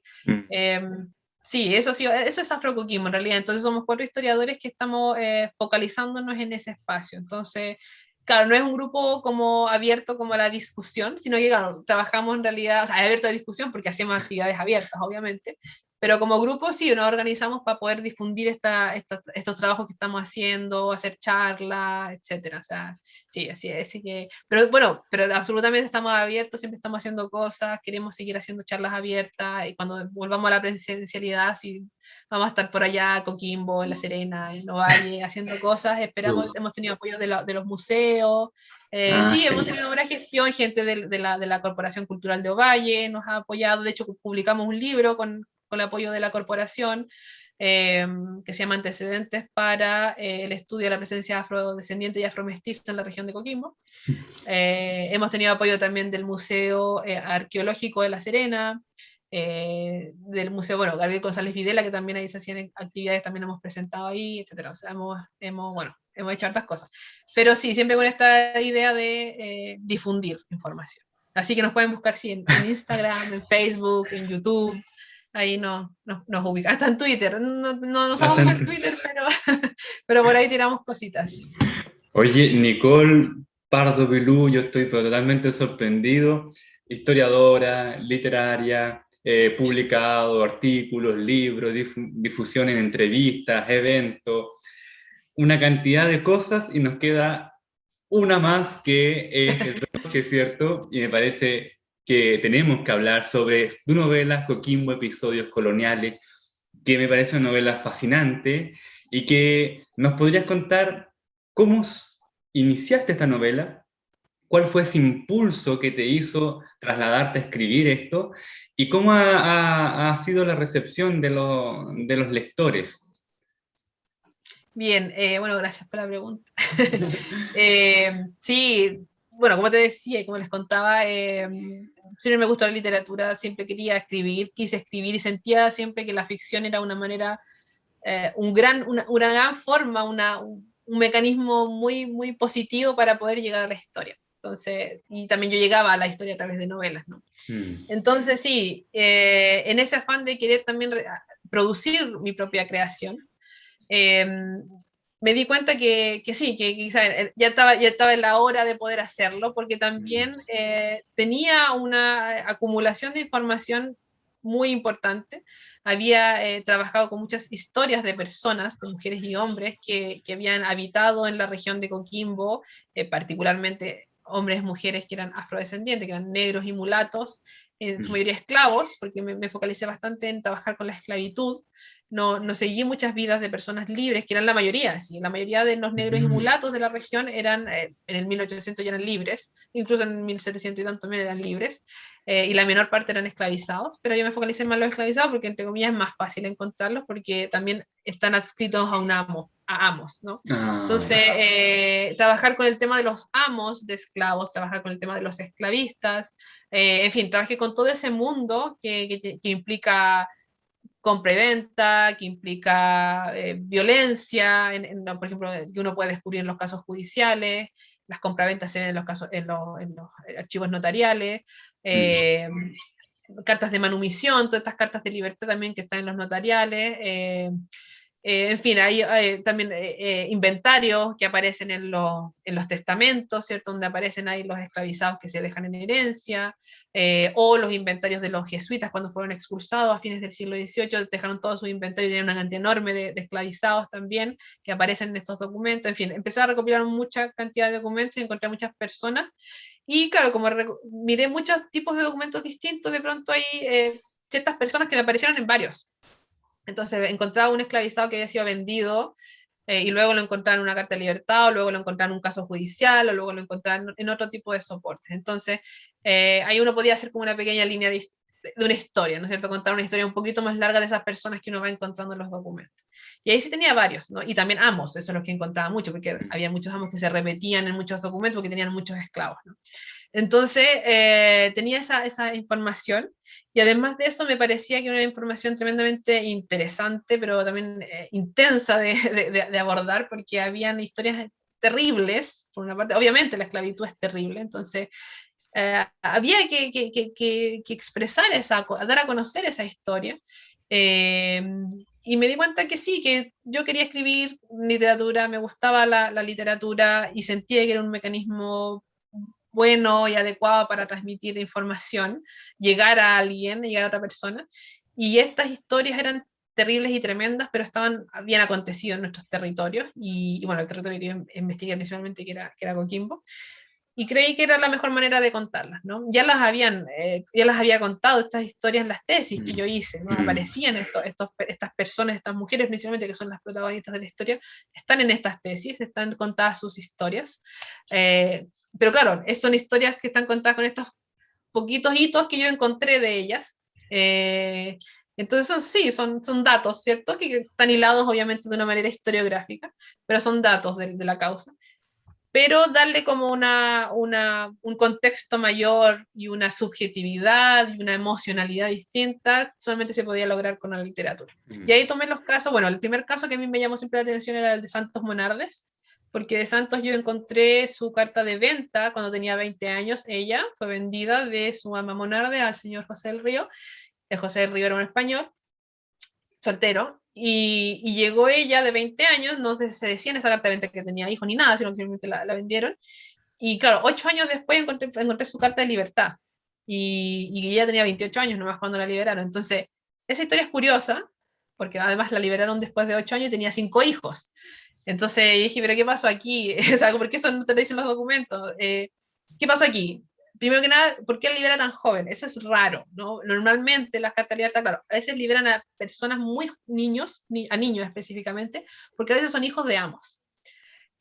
sí, eso es afrocoquismo en realidad. Entonces somos 4 historiadores que estamos focalizándonos en ese espacio. Entonces, claro, no es un grupo como abierto como a la discusión, sino que, claro, trabajamos en realidad, o sea, abierto a discusión porque hacemos actividades abiertas, obviamente, pero como grupo sí, nos organizamos para poder difundir estos trabajos que estamos haciendo, hacer charlas, etcétera. O sea, sí, así es. Así que, pero bueno, pero absolutamente estamos abiertos, siempre estamos haciendo cosas, queremos seguir haciendo charlas abiertas, y cuando volvamos a la presencialidad, sí, vamos a estar por allá, Coquimbo, en La Serena, en Ovalle, haciendo cosas. Esperamos, hemos tenido apoyo de los museos. Sí, hemos tenido una buena gestión, gente de la Corporación Cultural de Ovalle nos ha apoyado. De hecho, publicamos un libro con el apoyo de la corporación, que se llama Antecedentes para el estudio de la presencia afrodescendiente y afromestiza en la región de Coquimbo. Hemos tenido apoyo también del Museo Arqueológico de La Serena, del Museo, bueno, Gabriel González Videla, que también ahí se hacían actividades, también hemos presentado ahí, etc. O sea, hemos hecho hartas cosas. Pero sí, siempre con esta idea de difundir información. Así que nos pueden buscar sí, en Instagram, en Facebook, en YouTube. Ahí nos ubica. Hasta en Twitter. No usamos mucho el Twitter, pero por ahí tiramos cositas. Oye, Nicole Pardo Pilú, yo estoy totalmente sorprendido. Historiadora, literaria, publicado artículos, libros, difusión en entrevistas, eventos. una cantidad de cosas y nos queda una más que es el broche, ¿cierto? Y me parece que tenemos que hablar sobre tu novela Coquimbo, Episodios Coloniales, que me parece una novela fascinante y que nos podrías contar cómo iniciaste esta novela, cuál fue ese impulso que te hizo trasladarte a escribir esto y cómo ha sido la recepción de los lectores. Bien, bueno, gracias por la pregunta. Sí, bueno, como te decía y como les contaba, siempre me gustó la literatura, siempre quería escribir, quise escribir y sentía siempre que la ficción era una manera, una gran forma, un mecanismo muy, muy positivo para poder llegar a la historia. Entonces, y también yo llegaba a la historia a través de novelas, ¿no? Mm. Entonces, sí, en ese afán de querer también producir mi propia creación, eh, me di cuenta que sí, que quizá ya estaba en la hora de poder hacerlo, porque Mm. también tenía una acumulación de información muy importante. Había trabajado con muchas historias de personas, de mujeres y hombres, que habían habitado en la región de Coquimbo, particularmente hombres, mujeres que eran afrodescendientes, que eran negros y mulatos, en su Mm. mayoría esclavos, porque me focalicé bastante en trabajar con la esclavitud. No seguí muchas vidas de personas libres, que eran la mayoría, ¿sí? La mayoría de los negros y Mm. mulatos de la región eran, en el 1800 ya eran libres, incluso en el 1700 y tanto también eran libres, y la menor parte eran esclavizados, pero yo me focalicé más en los esclavizados porque, entre comillas, es más fácil encontrarlos porque también están adscritos a un amo, a amos, ¿no? Ah, Entonces, trabajar con el tema de los amos de esclavos, trabajar con el tema de los esclavistas, en fin, trabajé con todo ese mundo que implica compra y venta, que implica violencia, por ejemplo, que uno puede descubrir en los casos judiciales, las compraventas se ven en los casos, en los archivos notariales, mm. eh, cartas de manumisión, todas estas cartas de libertad también que están en los notariales, en fin, hay también inventarios que aparecen en los testamentos, ¿cierto? Donde aparecen ahí los esclavizados que se dejan en herencia, o los inventarios de los jesuitas cuando fueron expulsados a fines del siglo XVIII, dejaron todos sus inventarios y tenían una cantidad enorme de esclavizados también que aparecen en estos documentos. En fin, empecé a recopilar mucha cantidad de documentos y encontré muchas personas. Y claro, como miré muchos tipos de documentos distintos, de pronto hay ciertas personas que me aparecieron en varios. Entonces encontraba un esclavizado que había sido vendido y luego lo encontraban en una carta de libertad, o luego lo encontraban en un caso judicial, o luego lo encontraban en otro tipo de soportes. Entonces, ahí uno podía hacer como una pequeña línea de una historia, ¿no es cierto? Contar una historia un poquito más larga de esas personas que uno va encontrando en los documentos. Y ahí sí tenía varios, ¿no? Y también amos, eso es lo que encontraba mucho, porque había muchos amos que se repetían en muchos documentos porque tenían muchos esclavos, ¿no? Entonces, tenía esa información y además de eso me parecía que era una información tremendamente interesante, pero también intensa de abordar, porque habían historias terribles, por una parte, obviamente la esclavitud es terrible, entonces había que expresar dar a conocer esa historia. Eh, y me di cuenta que sí, que yo quería escribir literatura, me gustaba la literatura y sentía que era un mecanismo bueno y adecuado para transmitir información, llegar a alguien, llegar a otra persona. Y estas historias eran terribles y tremendas, pero habían acontecido en nuestros territorios. Y bueno, el territorio que yo investigué principalmente, que era Coquimbo. Y creí que era la mejor manera de contarlas, ¿no? Ya las había contado estas historias en las tesis que yo hice, ¿no? Mm. Aparecían estas personas, estas mujeres principalmente, que son las protagonistas de la historia, están en estas tesis, están contadas sus historias. Eh, pero claro, son historias que están contadas con estos poquitos hitos que yo encontré de ellas. Entonces sí, son datos, ¿cierto? Que están hilados obviamente de una manera historiográfica, pero son datos de la causa, pero darle como un contexto mayor y una subjetividad y una emocionalidad distinta solamente se podía lograr con la literatura. Y Mm. ahí tomé los casos, bueno, el primer caso que a mí me llamó siempre la atención era el de Santos Monardes, porque de Santos yo encontré su carta de venta cuando tenía 20 años, ella fue vendida de su ama Monarde al señor José del Río, el José del Río era un español, soltero, y llegó ella de 20 años, no se decía en esa carta de venta que tenía hijos ni nada, sino que simplemente la vendieron. Y claro, 8 años después encontré su carta de libertad. Y ella tenía 28 años nomás cuando la liberaron. Entonces, esa historia es curiosa, porque además la liberaron después de 8 años y tenía 5 hijos. Entonces dije, pero ¿qué pasó aquí? O sea, ¿por qué eso no te lo dicen los documentos? ¿Qué pasó aquí? Primero que nada, ¿por qué él libera tan joven? Eso es raro, ¿no? Normalmente las cartas de libertad, claro, a veces liberan a personas muy niños, a niños específicamente, porque a veces son hijos de amos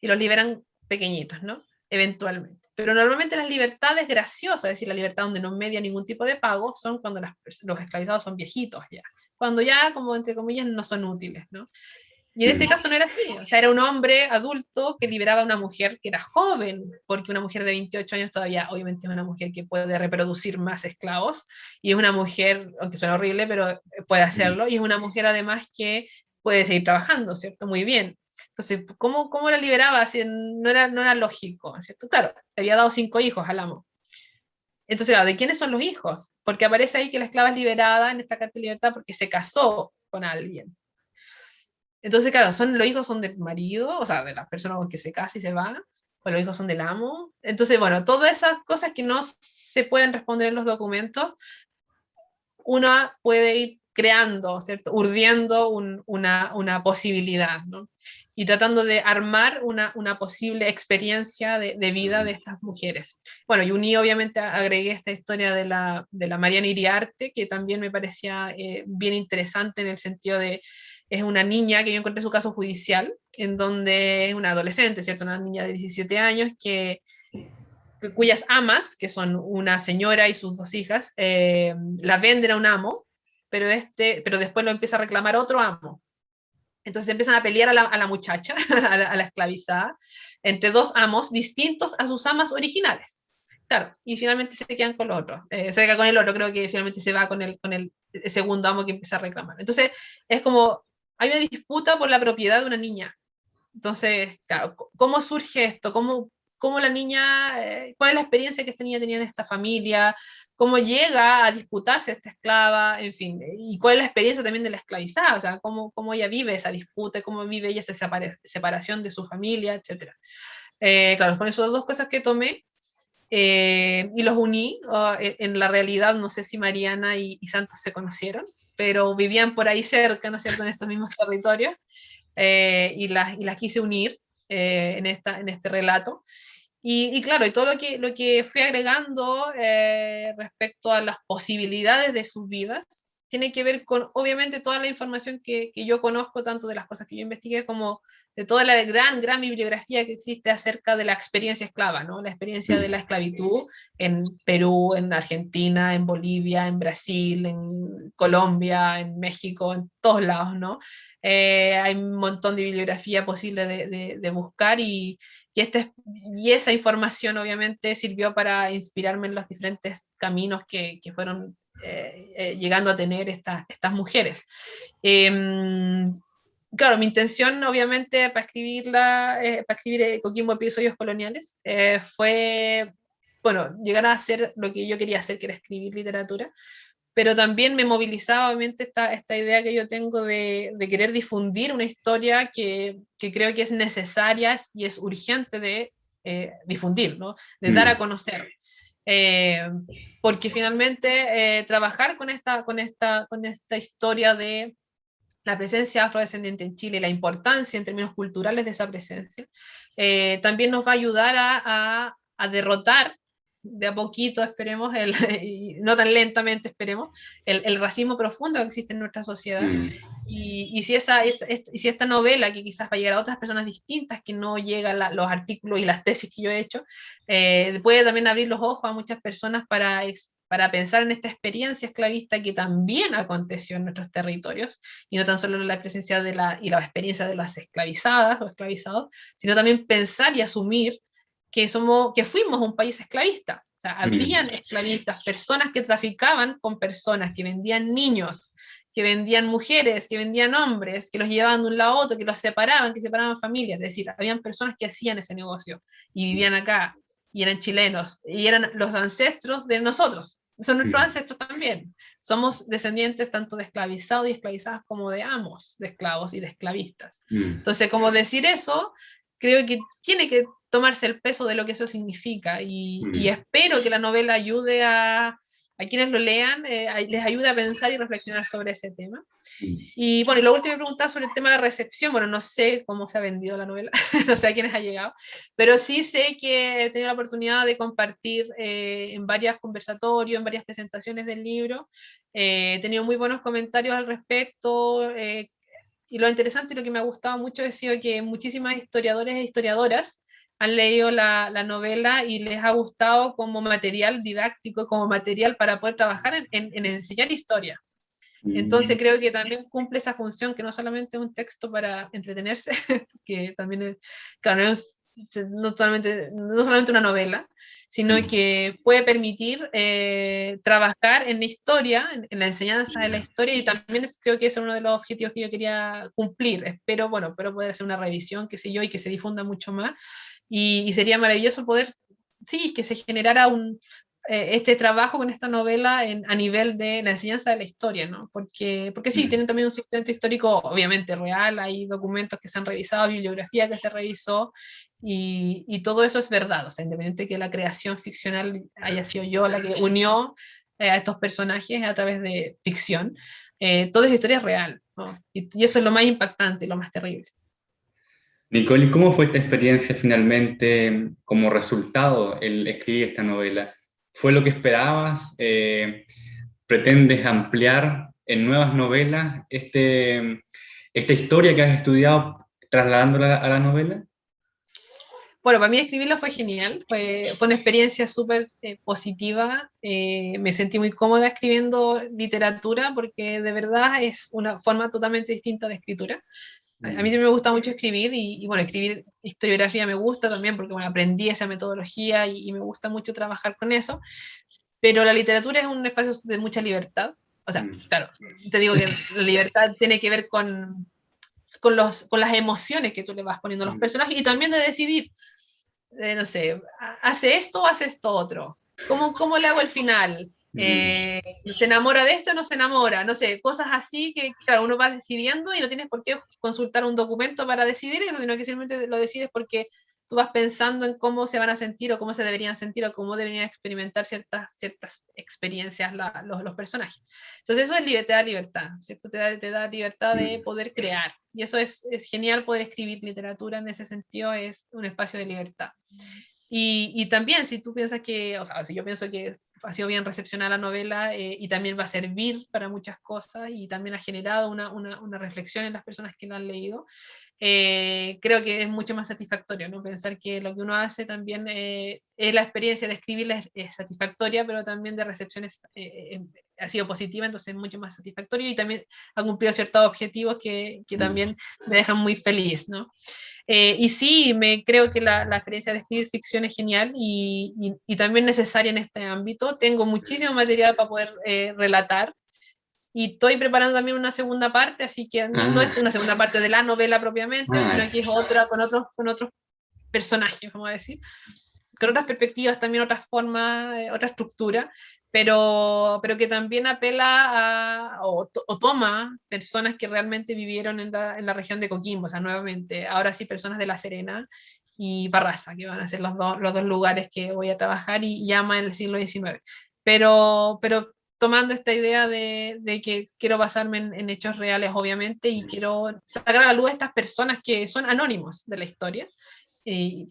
y los liberan pequeñitos, ¿no? Eventualmente. Pero normalmente las libertades graciosas, es decir, la libertad donde no media ningún tipo de pago, son cuando los esclavizados son viejitos ya. Cuando ya, como entre comillas, no son útiles, ¿no? Y en este caso no era así, o sea, era un hombre adulto que liberaba a una mujer que era joven, porque una mujer de 28 años todavía, obviamente, es una mujer que puede reproducir más esclavos, y es una mujer, aunque suena horrible, pero puede hacerlo, y es una mujer además que puede seguir trabajando, ¿cierto? Muy bien. Entonces, ¿cómo la liberaba? Así, no era lógico, ¿cierto? Claro, le había dado 5 hijos al amo. Entonces, claro, ¿de quiénes son los hijos? Porque aparece ahí que la esclava es liberada en esta carta de libertad porque se casó con alguien. Entonces, claro, los hijos son del marido, o sea, de la persona con que se casa y se va, o los hijos son del amo. Entonces, bueno, todas esas cosas que no se pueden responder en los documentos, uno puede ir creando, ¿cierto? Urdiendo una posibilidad, ¿no? Y tratando de armar una posible experiencia de vida de estas mujeres. Bueno, y uní, obviamente, agregué esta historia de la Mariana Iriarte, que también me parecía bien interesante en el sentido de, es una niña que yo encontré su caso judicial, en donde es una adolescente, ¿cierto? Una niña de 17 años cuyas amas, que son una señora y sus 2 hijas, la venden a un amo, pero después lo empieza a reclamar otro amo. Entonces empiezan a pelear a la muchacha, a la esclavizada, entre dos amos distintos a sus amas originales. Claro, y finalmente se quedan con el otro. Se queda con el otro, creo que finalmente se va con el segundo amo que empieza a reclamar. Entonces, es como, hay una disputa por la propiedad de una niña. Entonces, claro, ¿cómo surge esto? ¿Cómo la niña, cuál es la experiencia que esta niña tenía en esta familia? ¿Cómo llega a disputarse esta esclava? En fin, y cuál es la experiencia también de la esclavizada, o sea, cómo ella vive esa disputa, cómo vive ella esa separación de su familia, etcétera. Claro, con esas dos cosas que tomé y los uní, en la realidad no sé si Mariana y Santos se conocieron, pero vivían por ahí cerca, ¿no es cierto?, en estos mismos territorios, y las quise unir en este relato. Y claro, y todo lo que fui agregando respecto a las posibilidades de sus vidas tiene que ver con, obviamente, toda la información que yo conozco, tanto de las cosas que yo investigué como de toda la gran bibliografía que existe acerca de la experiencia esclava, ¿no? La experiencia de la esclavitud en Perú, en Argentina, en Bolivia, en Brasil, en Colombia, en México, en todos lados, ¿no? Hay un montón de bibliografía posible de buscar y esa información obviamente sirvió para inspirarme en los diferentes caminos que fueron llegando a tener estas mujeres. Claro, mi intención obviamente para escribir Coquimbo Episodios Coloniales fue, bueno, llegar a hacer lo que yo quería hacer, que era escribir literatura, pero también me movilizaba obviamente esta idea que yo tengo de querer difundir una historia que creo que es necesaria y es urgente de difundir, ¿no? De dar a conocer. Eh, Porque finalmente trabajar con esta historia de la presencia afrodescendiente en Chile, la importancia en términos culturales de esa presencia, también nos va a ayudar a derrotar de a poquito, esperemos, y no tan lentamente, esperemos, el racismo profundo que existe en nuestra sociedad. Y si esta novela, que quizás va a llegar a otras personas distintas, que no llegan los artículos y las tesis que yo he hecho, puede también abrir los ojos a muchas personas para pensar en esta experiencia esclavista que también aconteció en nuestros territorios, y no tan solo la presencia y la experiencia de las esclavizadas o esclavizados, sino también pensar y asumir que fuimos un país esclavista. O sea, habían esclavistas, personas que traficaban con personas, que vendían niños, que vendían mujeres, que vendían hombres, que los llevaban de un lado a otro, que separaban familias. Es decir, habían personas que hacían ese negocio y vivían acá, y eran chilenos, y eran los ancestros de nosotros. Son nuestros ancestros también. Somos descendientes tanto de esclavizados y esclavizadas como de amos de esclavos y de esclavistas. Entonces, como decir eso, creo que tiene que tomarse el peso de lo que eso significa, y espero que la novela ayude a quienes lo lean les ayude a pensar y reflexionar sobre ese tema. Y bueno, y lo último me preguntaba sobre el tema de la recepción. Bueno, no sé cómo se ha vendido la novela, no sé a quiénes ha llegado, pero sí sé que he tenido la oportunidad de compartir en varios conversatorios, en varias presentaciones del libro. He tenido muy buenos comentarios al respecto. Y lo interesante y lo que me ha gustado mucho ha sido que muchísimas historiadores e historiadoras han leído la novela y les ha gustado como material didáctico, como material para poder trabajar en enseñar historia. Entonces creo que también cumple esa función que no solamente es un texto para entretenerse, que también es, claro, no solamente una novela, sino que puede permitir trabajar en la historia, en la enseñanza de la historia, y también creo que ese es uno de los objetivos que yo quería cumplir. Espero poder hacer una revisión, qué sé yo, y que se difunda mucho más. Y sería maravilloso poder, sí, que se generara este trabajo con esta novela a nivel de la enseñanza de la historia, ¿no? Porque sí, tienen también un sustento histórico obviamente real, hay documentos que se han revisado, bibliografía que se revisó, y todo eso es verdad, o sea, independiente de que la creación ficcional haya sido yo la que unió a estos personajes a través de ficción, toda esa historia es real, ¿no? Y eso es lo más impactante, lo más terrible. Nicole, ¿y cómo fue esta experiencia finalmente como resultado el escribir esta novela? ¿Fue lo que esperabas? ¿Pretendes ampliar en nuevas novelas esta historia que has estudiado trasladándola a la novela? Bueno, para mí escribirlo fue genial, fue una experiencia súper positiva, me sentí muy cómoda escribiendo literatura porque de verdad es una forma totalmente distinta de escritura. A mí sí me gusta mucho escribir y bueno, escribir historiografía me gusta también porque bueno, aprendí esa metodología y me gusta mucho trabajar con eso, pero la literatura es un espacio de mucha libertad. O sea, claro, te digo que la libertad tiene que ver con las emociones que tú le vas poniendo a los personajes y también de decidir, no sé, hace esto otro. ¿Cómo le hago el final? ¿Se enamora de esto o no se enamora? No sé, cosas así que, claro, uno va decidiendo y no tienes por qué consultar un documento para decidir eso, sino que simplemente lo decides porque tú vas pensando en cómo se van a sentir o cómo se deberían sentir o cómo deberían experimentar ciertas experiencias los personajes. Entonces eso es libertad, libertad, ¿cierto? Te da libertad de poder crear. Y eso es genial poder escribir literatura en ese sentido, es un espacio de libertad. Y también, si tú piensas que, o sea, si yo pienso que ha sido bien recepcionada la novela y también va a servir para muchas cosas y también ha generado una reflexión en las personas que la han leído, creo que es mucho más satisfactorio, ¿no? Pensar que lo que uno hace también es la experiencia de escribirla es satisfactoria, pero también de recepción ha sido positiva, entonces es mucho más satisfactorio y también ha cumplido ciertos objetivos que también me dejan muy feliz, ¿no? Y sí, creo que la experiencia de escribir ficción es genial y también necesaria en este ámbito. Tengo muchísimo material para poder relatar y estoy preparando también una segunda parte, así que no es una segunda parte de la novela propiamente, sino que es otra con otros personajes, vamos a decir, con otras perspectivas, también otras formas, otra estructura, pero que también apela o toma personas que realmente vivieron en la región de Coquimbo, o sea, nuevamente, ahora sí personas de La Serena y Barraza, que van a ser los dos lugares que voy a trabajar y llama en el siglo XIX. Pero tomando esta idea de que quiero basarme en hechos reales, obviamente, y quiero sacar a la luz a estas personas que son anónimos de la historia,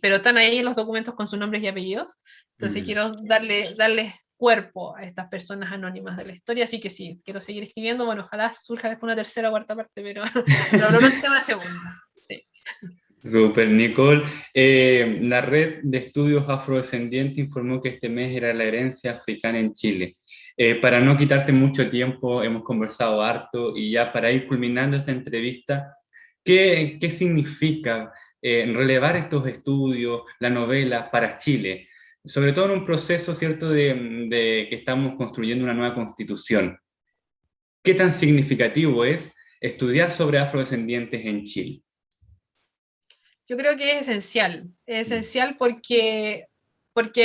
pero están ahí en los documentos con sus nombres y apellidos. Entonces quiero darle cuerpo a estas personas anónimas de la historia, así que sí, quiero seguir escribiendo. Bueno, ojalá surja después una tercera o cuarta parte, pero probablemente una segunda. Sí. Super, Nicole. La red de estudios afrodescendientes informó que este mes era la herencia africana en Chile. Para no quitarte mucho tiempo, hemos conversado harto y ya para ir culminando esta entrevista, ¿qué significa relevar estos estudios, la novela para Chile? Sobre todo en un proceso, ¿cierto?, de que estamos construyendo una nueva constitución. ¿Qué tan significativo es estudiar sobre afrodescendientes en Chile? Yo creo que es esencial porque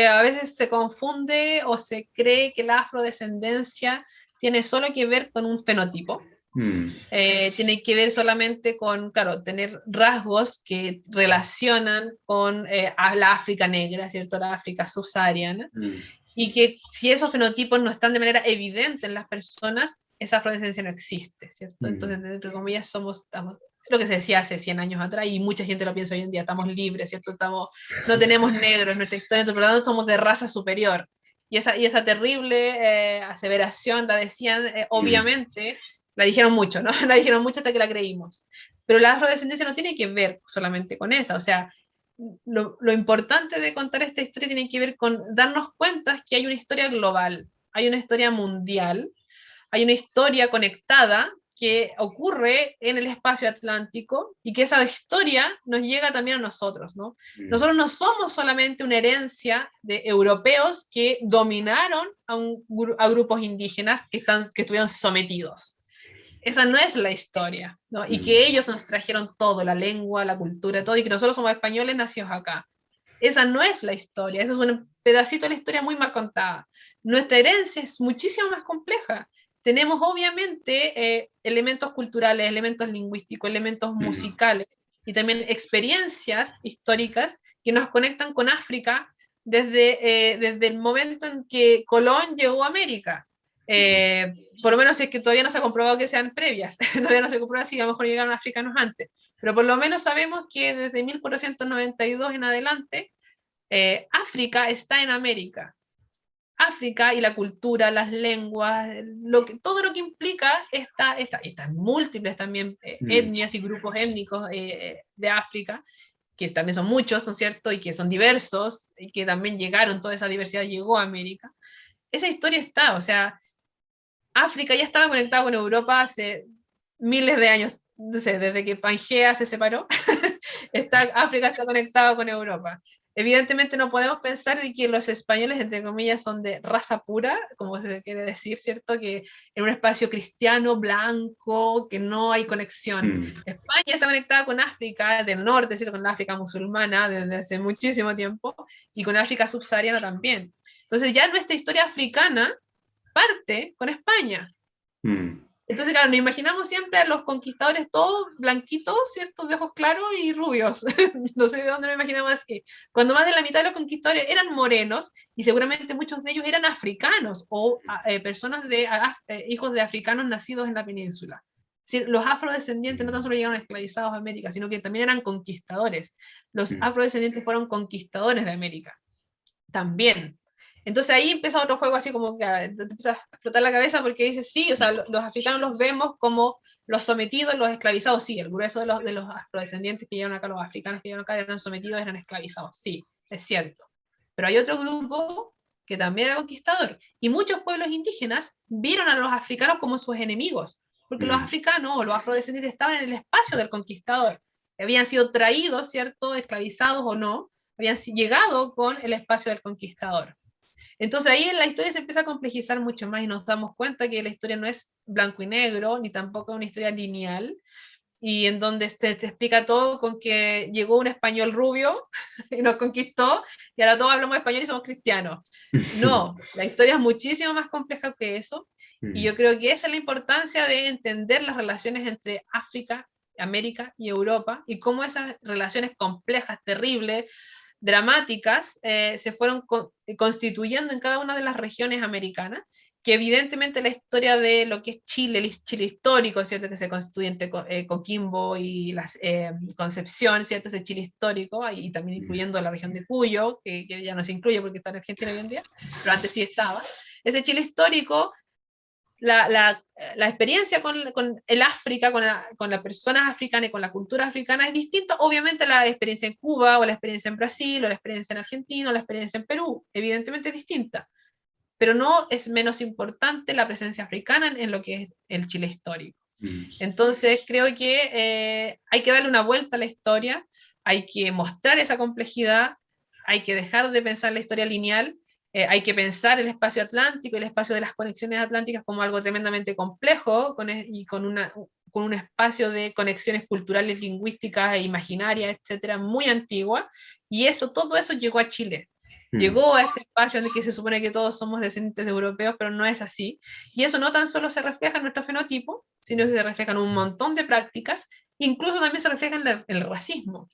a veces se confunde o se cree que la afrodescendencia tiene solo que ver con un fenotipo. Mm, Tiene que ver solamente con, claro, tener rasgos que relacionan con a la África negra, ¿cierto? La África subsahariana. mm, y que si esos fenotipos no están de manera evidente en las personas, esa afrodescendencia no existe, ¿cierto? Entonces, entre comillas, estamos, lo que se decía hace 100 años atrás, y mucha gente lo piensa hoy en día, estamos libres, ¿cierto? No tenemos negros en nuestra historia, por lo tanto somos de raza superior. Y esa terrible aseveración la decían, obviamente, la dijeron mucho, ¿no? La dijeron mucho hasta que la creímos. Pero la afrodescendencia no tiene que ver solamente con eso, o sea, lo importante de contar esta historia tiene que ver con darnos cuenta que hay una historia global, hay una historia mundial, hay una historia conectada que ocurre en el espacio atlántico y que esa historia nos llega también a nosotros, ¿no? Nosotros no somos solamente una herencia de europeos que dominaron a grupos indígenas que estuvieron sometidos. Esa no es la historia, ¿no? Y que ellos nos trajeron todo, la lengua, la cultura, todo, y que nosotros somos españoles nacidos acá. Esa no es la historia, ese es un pedacito de la historia muy mal contada. Nuestra herencia es muchísimo más compleja. Tenemos obviamente elementos culturales, elementos lingüísticos, elementos musicales y también experiencias históricas que nos conectan con África desde el momento en que Colón llegó a América. Por lo menos es que todavía no se ha comprobado que sean previas, todavía no se comprueba si a lo mejor llegaron africanos antes, pero por lo menos sabemos que desde 1492 en adelante, África está en América. África y la cultura, las lenguas, todo lo que implica estas múltiples también etnias y grupos étnicos de África, que también son muchos, ¿no es cierto? Y que son diversos, y que también llegaron, toda esa diversidad llegó a América. Esa historia está, o sea, África ya estaba conectado con Europa hace miles de años, no sé, desde que Pangea se separó, África está conectado con Europa. Evidentemente no podemos pensar de que los españoles, entre comillas, son de raza pura, como se quiere decir, ¿cierto? Que en un espacio cristiano, blanco, que no hay conexión. España está conectada con África del norte, ¿cierto? Con la África musulmana desde hace muchísimo tiempo, y con África subsahariana también. Entonces ya nuestra historia africana parte con España. Entonces, claro, nos imaginamos siempre a los conquistadores todos blanquitos, ¿cierto? De ojos claros y rubios. No sé de dónde nos imaginamos así. Cuando más de la mitad de los conquistadores eran morenos y seguramente muchos de ellos eran africanos o personas hijos de africanos nacidos en la península. Los afrodescendientes no tan solo llegaron esclavizados a América, sino que también eran conquistadores. Los afrodescendientes fueron conquistadores de América. También. Entonces ahí empieza otro juego así como que te empieza a explotar la cabeza porque dices, sí, o sea, los africanos los vemos como los sometidos, los esclavizados, sí, el grueso de los afrodescendientes que llegaron acá, los africanos que llegaron acá eran sometidos, eran esclavizados, sí, es cierto. Pero hay otro grupo que también era conquistador y muchos pueblos indígenas vieron a los africanos como sus enemigos, porque los africanos o los afrodescendientes estaban en el espacio del conquistador, habían sido traídos, ¿cierto?, esclavizados o no, habían llegado con el espacio del conquistador. Entonces ahí la historia se empieza a complejizar mucho más y nos damos cuenta que la historia no es blanco y negro, ni tampoco una historia lineal, y en donde se te explica todo con que llegó un español rubio y nos conquistó, y ahora todos hablamos español y somos cristianos. No, la historia es muchísimo más compleja que eso, y yo creo que esa es la importancia de entender las relaciones entre África, América y Europa, y cómo esas relaciones complejas, terribles, dramáticas se fueron constituyendo en cada una de las regiones americanas, que evidentemente la historia de lo que es Chile, el Chile histórico, ¿cierto? Que se constituye entre Coquimbo y Concepción, ¿cierto? Ese Chile histórico, y también incluyendo la región de Cuyo, que ya no se incluye porque está en Argentina hoy en día, pero antes sí estaba. Ese Chile histórico, la experiencia con el África, con las personas africanas y con la cultura africana es distinta, obviamente, a la experiencia en Cuba, o la experiencia en Brasil, o la experiencia en Argentina, o la experiencia en Perú, evidentemente es distinta, pero no es menos importante la presencia africana en lo que es el Chile histórico. Entonces creo que hay que darle una vuelta a la historia, hay que mostrar esa complejidad, hay que dejar de pensar la historia lineal, hay que pensar el espacio atlántico, el espacio de las conexiones atlánticas como algo tremendamente complejo y con un espacio de conexiones culturales, lingüísticas e imaginarias, etcétera, muy antigua, y todo eso llegó a Chile. Llegó a este espacio en el que se supone que todos somos descendientes de europeos, pero no es así. Y eso no tan solo se refleja en nuestro fenotipo, sino que se refleja en un montón de prácticas, incluso también se refleja en el racismo,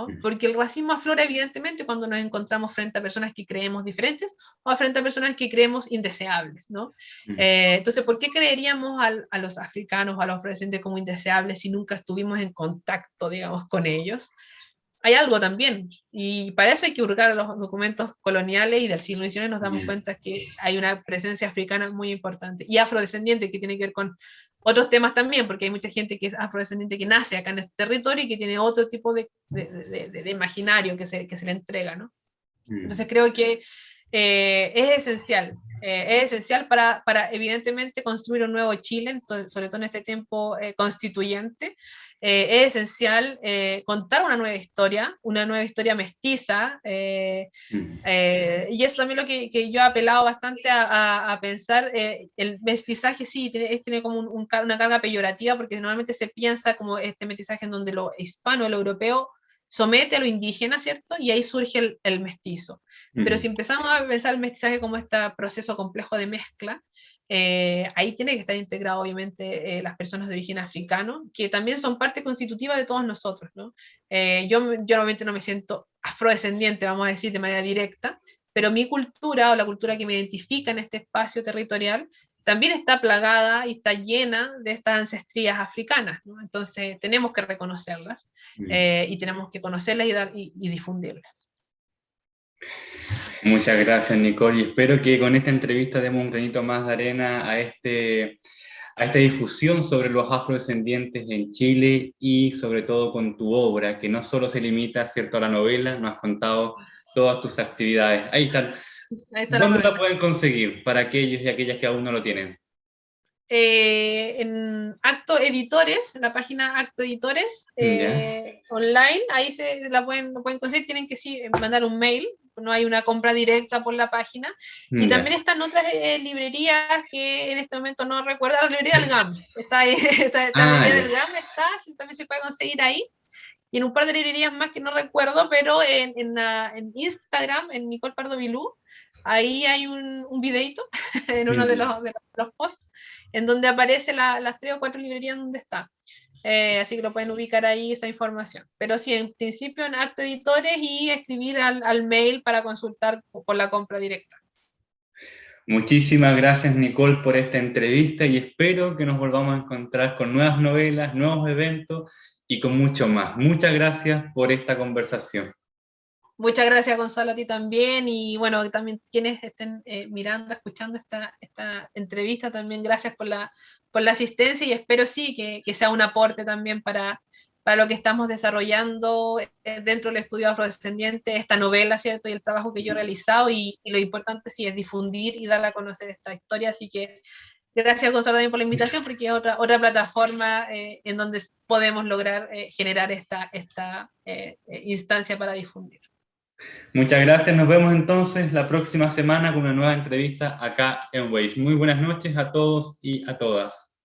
¿no? Porque el racismo aflora evidentemente cuando nos encontramos frente a personas que creemos diferentes o frente a personas que creemos indeseables, ¿no? Entonces, ¿por qué creeríamos a los africanos o a los afrodescendientes como indeseables si nunca estuvimos en contacto, digamos, con ellos? Hay algo también, y para eso hay que hurgar a los documentos coloniales y del siglo XIX nos damos cuenta que hay una presencia africana muy importante y afrodescendiente que tiene que ver con otros temas también, porque hay mucha gente que es afrodescendiente que nace acá en este territorio y que tiene otro tipo de imaginario que se le entrega, ¿no? Entonces creo que es esencial para evidentemente construir un nuevo Chile, sobre todo en este tiempo constituyente. Es esencial contar una nueva historia mestiza, y eso también lo que yo he apelado bastante a pensar. El mestizaje sí tiene como una carga peyorativa, porque normalmente se piensa como este mestizaje en donde lo hispano, lo europeo, somete a lo indígena, ¿cierto? Y ahí surge el mestizo. Pero si empezamos a pensar el mestizaje como este proceso complejo de mezcla, ahí tiene que estar integrado obviamente las personas de origen africano, que también son parte constitutiva de todos nosotros, ¿no? Yo normalmente no me siento afrodescendiente, vamos a decir de manera directa, pero mi cultura o la cultura que me identifica en este espacio territorial también está plagada y está llena de estas ancestrías africanas, ¿no? Entonces tenemos que reconocerlas y tenemos que conocerlas y difundirlas. Muchas gracias, Nicole, y espero que con esta entrevista demos un granito más de arena a esta difusión sobre los afrodescendientes en Chile y sobre todo con tu obra, que no solo se limita, ¿cierto?, a la novela, nos has contado todas tus actividades. Ahí están. Ahí está la ¿Dónde la novela. pueden conseguir para aquellos y aquellas que aún no lo tienen? En Acto Editores, en la página Acto Editores ¿Ya? online, ahí lo pueden conseguir, tienen que sí, mandar un mail, no hay una compra directa por la página. Y ¿Ya? también están otras librerías que en este momento no recuerdo, la librería del GAM, está ahí, la librería Ya. del GAM también se puede conseguir ahí. Y en un par de librerías más que no recuerdo, pero en Instagram, en Nicole Pardo Vilú, ahí hay un videito en uno de los posts, en donde aparece las 3 o 4 librerías donde está. Así que lo pueden ubicar ahí esa información. Pero sí, en principio en Acto Editores y escribir al mail para consultar por la compra directa. Muchísimas gracias, Nicole, por esta entrevista y espero que nos volvamos a encontrar con nuevas novelas, nuevos eventos y con mucho más. Muchas gracias por esta conversación. Muchas gracias, Gonzalo, a ti también. Y bueno, también quienes estén mirando, escuchando esta entrevista, también gracias por la asistencia y espero sí que sea un aporte también para lo que estamos desarrollando dentro del estudio afrodescendiente, esta novela, ¿cierto? Y el trabajo que yo he realizado y lo importante sí es difundir y dar a conocer esta historia. Así que gracias, Gonzalo, también por la invitación, porque es otra plataforma en donde podemos lograr generar esta instancia para difundir. Muchas gracias, nos vemos entonces la próxima semana con una nueva entrevista acá en Waze. Muy buenas noches a todos y a todas.